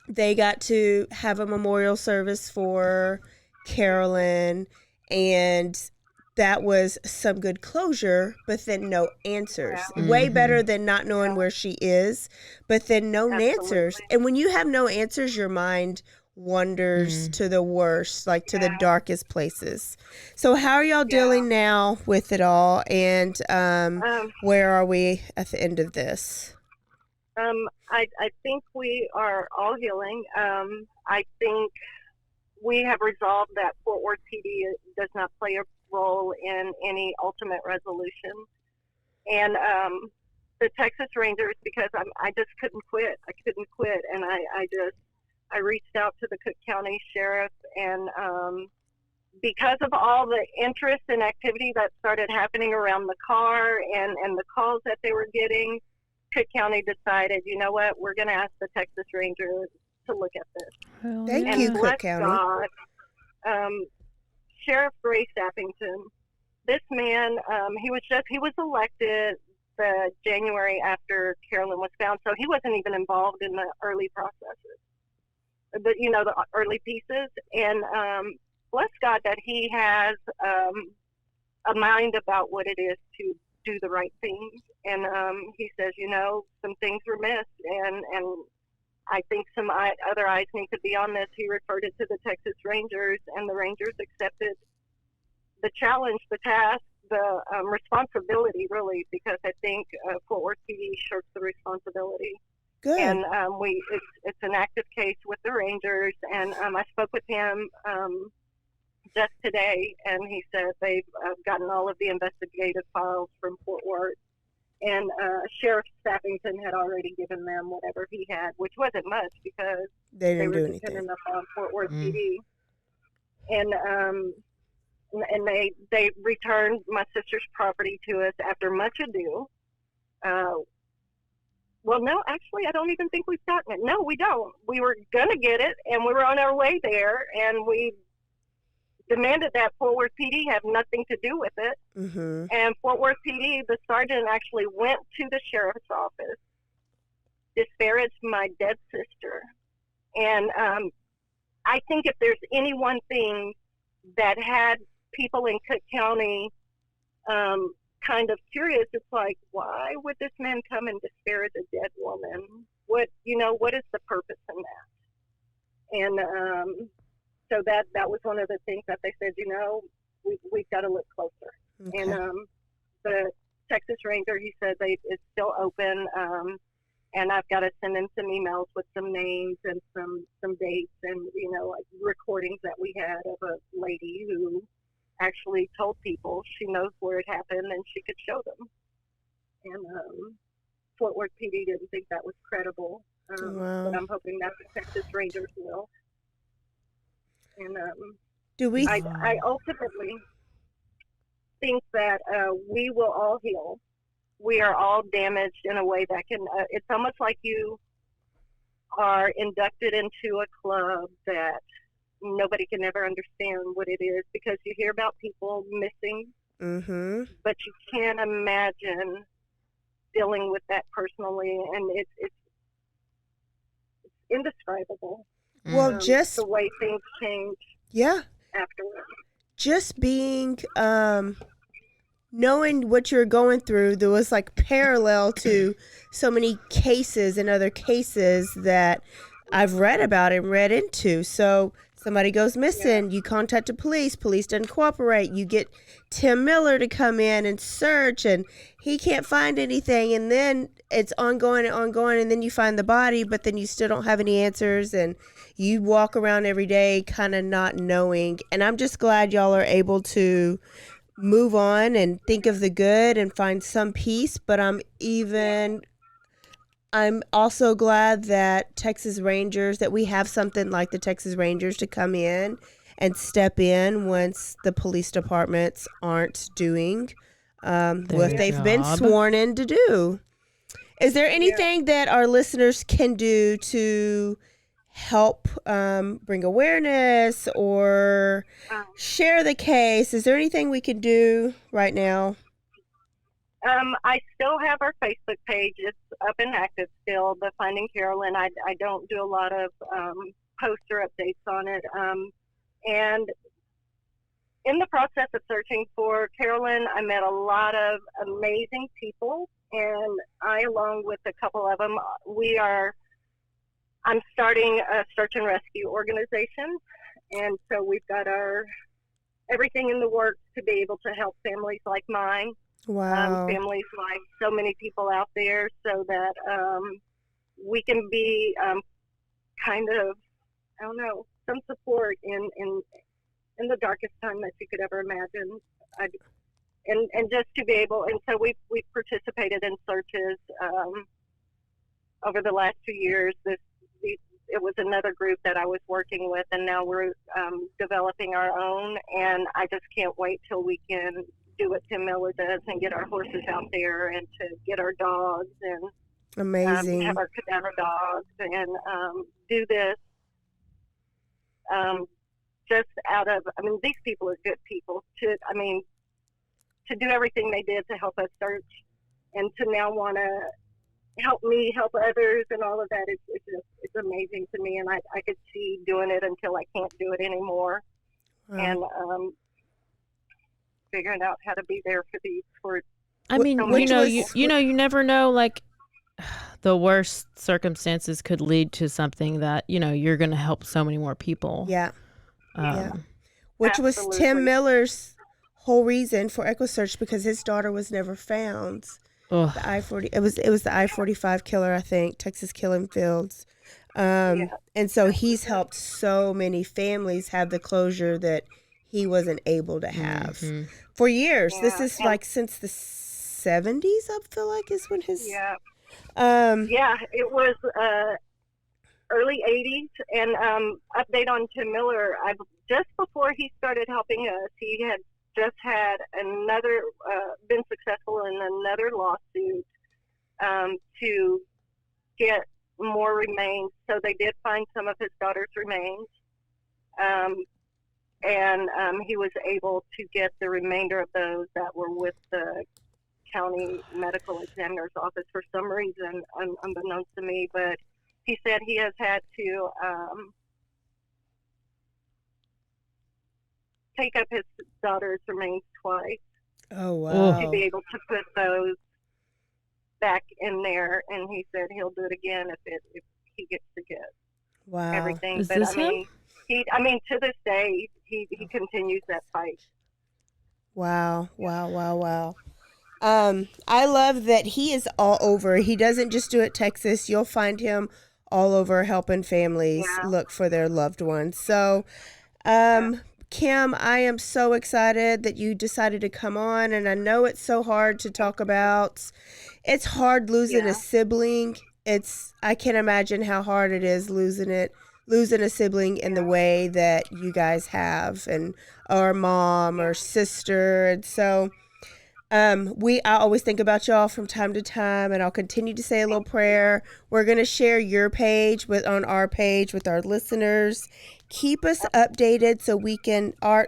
they got to have a memorial service for Carolyn, and that was some good closure, but then no answers. Way better than not knowing where she is, but then no answers. And when you have no answers, your mind wanders to the worst, like to the darkest places. So how are y'all dealing now with it all? And where are we at the end of this? I think we are all healing. I think we have resolved that Fort Worth PD does not play a role in any ultimate resolution. And the Texas Rangers, because I just couldn't quit. I couldn't quit. And I reached out to the Cook County Sheriff, and because of all the interest and activity that started happening around the car and the calls that they were getting, Cook County decided, you know what, we're going to ask the Texas Rangers to look at this. Thank you, Cook County. God, Sheriff Ray Sappington, this man, he was elected the January after Carolyn was found, so he wasn't even involved in the early processes, the early pieces. And bless God that he has a mind about what it is to do the right things. And he says, some things were missed, and I think some other eyes need to be on this. He referred it to the Texas Rangers, and the Rangers accepted the challenge, the task, the responsibility, really, because I think Fort Worth PD shirks the responsibility. Good. And it's an active case with the Rangers, and I spoke with him just today, and he said they've gotten all of the investigative files from Fort Worth. And Sheriff Sappington had already given them whatever he had, which wasn't much because they were do anything. dependent upon Fort Worth PD. And they returned my sister's property to us after much ado. Well, no, actually, I don't even think we've gotten it. No, we don't. We were going to get it, and we were on our way there, and we demanded that Fort Worth PD have nothing to do with it. Mm-hmm. And Fort Worth PD, the sergeant actually went to the sheriff's office, disparaged my dead sister. And I think if there's any one thing that had people in Cook County kind of curious, it's like, why would this man come and disparage a dead woman? What is the purpose in that? And so that was one of the things that they said, we've got to look closer. Okay. And the Texas Ranger, he said it's still open, and I've got to send in some emails with some names and some dates and, like recordings that we had of a lady who actually told people she knows where it happened and she could show them. And Fort Worth PD didn't think that was credible, Wow. but I'm hoping that the Texas Rangers will. And I ultimately think that we will all heal. We are all damaged in a way that can, it's almost like you are inducted into a club that nobody can ever understand what it is, because you hear about people missing, but you can't imagine dealing with that personally, and it's indescribable. Well, just the way things change. Yeah. Afterwards. Just being, knowing what you're going through, there was like parallel to so many cases and other cases that I've read about and read into. So Somebody goes missing. You contact the police. Police doesn't cooperate. You get Tim Miller to come in and search, and he can't find anything. And then it's ongoing and ongoing, and then you find the body, but then you still don't have any answers, and you walk around every day kind of not knowing. And I'm just glad y'all are able to move on and think of the good and find some peace. But I'm also glad that Texas Rangers, that we have something like the Texas Rangers to come in and step in once the police departments aren't doing what they've been sworn in to do. Is there anything that our listeners can do to help bring awareness or share the case? Is there anything we can do right now? I still have our Facebook page. It's up and active still, the Finding Carolyn. I don't do a lot of posts or updates on it. And in the process of searching for Carolyn, I met a lot of amazing people, and I, along with a couple of them, I'm starting a search and rescue organization, and so we've got everything in the works to be able to help families like mine. Wow. Families like so many people out there, so that we can be kind of, I don't know, some support in the darkest time that you could ever imagine. And just to be able, and so we've participated in searches over the last 2 years. It was another group that I was working with, and now we're developing our own, and I just can't wait till we can do what Tim Miller does and get our horses out there and to get our dogs and amazing have our cadaver dogs and do this just out of, I mean, these people are good people to do everything they did to help us search, and to now want to help me help others and all of that. It's amazing to me, and I could see doing it until I can't do it anymore. Wow. And figuring out how to be there for these. You never know. Like, the worst circumstances could lead to something that you're going to help so many more people. Yeah, which was Tim Miller's whole reason for EquiSearch, because his daughter was never found. The I-40. It was the I-45 killer, I think, Texas Killing Fields. And so he's helped so many families have the closure that he wasn't able to have for years. This is like since the 70s, I feel like, is when his... it was early 80s. And update on Tim Miller, just before he started helping us, he had just had been successful in another lawsuit to get more remains. So they did find some of his daughter's remains. And he was able to get the remainder of those that were with the county medical examiner's office for some reason, unbeknownst to me. But he said he has had to take up his daughter's remains twice. Oh, wow. To be able to put those back in there. And he said he'll do it again if he gets to get everything. Is but this him? To this day, he continues that fight. Wow. I love that he is all over. He doesn't just do it Texas. You'll find him all over helping families look for their loved ones. So, Kim, I am so excited that you decided to come on, and I know it's so hard to talk about. It's hard losing a sibling. I can't imagine how hard it is losing a sibling in the way that you guys have, and our mom or sister. And so I always think about y'all from time to time, and I'll continue to say a little prayer. We're going to share your page on our page with our listeners. Keep us updated so we can, our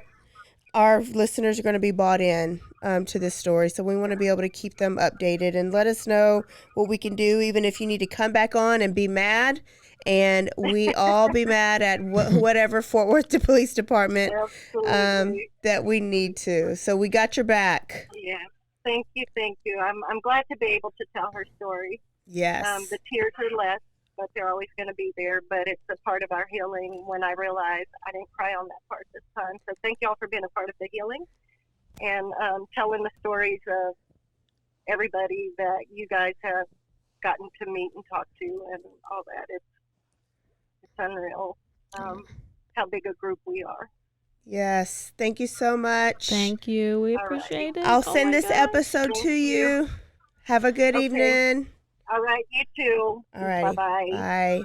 listeners are going to be bought in to this story. So we want to be able to keep them updated, and let us know what we can do, even if you need to come back on and be mad. And we all be mad at whatever Fort Worth Police Department that we need to. So we got your back. Yeah, thank you. I'm glad to be able to tell her story. Yes. The tears are less but they're always going to be there. But it's a part of our healing when I realized I didn't cry on that part this time. So thank y'all for being a part of the healing and telling the stories of everybody that you guys have gotten to meet and talk to and all that. It's unreal how big a group we are. Yes. Thank you so much. Thank you. We All appreciate it. I'll send this episode Thank to you. you. Have a good Okay. evening. All right, you too. All right. Bye-bye. Bye.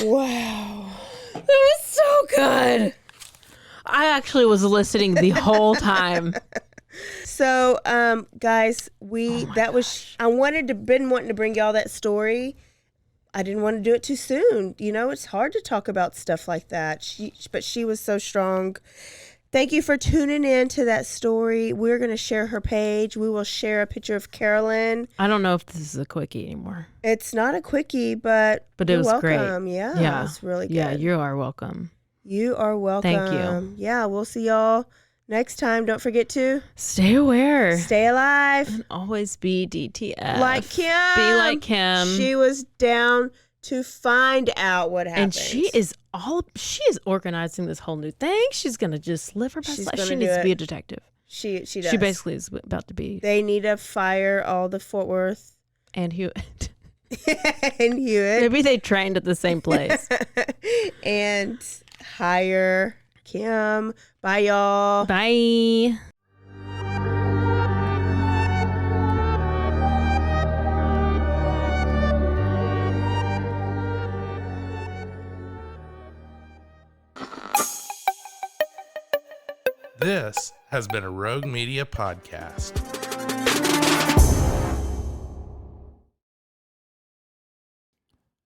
Wow. That was so good. I actually was listening the whole time. So, guys, been wanting to bring y'all that story. I didn't want to do it too soon. You know, it's hard to talk about stuff like that. But she was so strong. Thank you for tuning in to that story. We're going to share her page. We will share a picture of Carolyn. I don't know if this is a quickie anymore. It's not a quickie, but it was welcome. great. Yeah, it's really good. Yeah, you are welcome. You are welcome. Thank you. Yeah, we'll see y'all next time. Don't forget to stay aware, stay alive, and always be DTF. Like Kim. Be like Kim. She was down to find out what happened. And she is organizing this whole new thing. She's gonna just live her best life. She needs to be a detective. She does. She basically is about to be. They need to fire all the Fort Worth and Hewitt. and Hewitt. Maybe they trained at the same place. And hire Kim. Bye, y'all. Bye. This has been a Rogue Media podcast.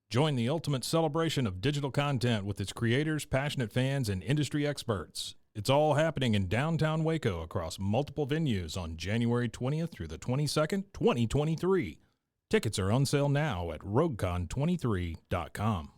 Join the ultimate celebration of digital content with its creators, passionate fans, and industry experts. It's all happening in downtown Waco across multiple venues on January 20th through the 22nd, 2023. Tickets are on sale now at roguecon23.com.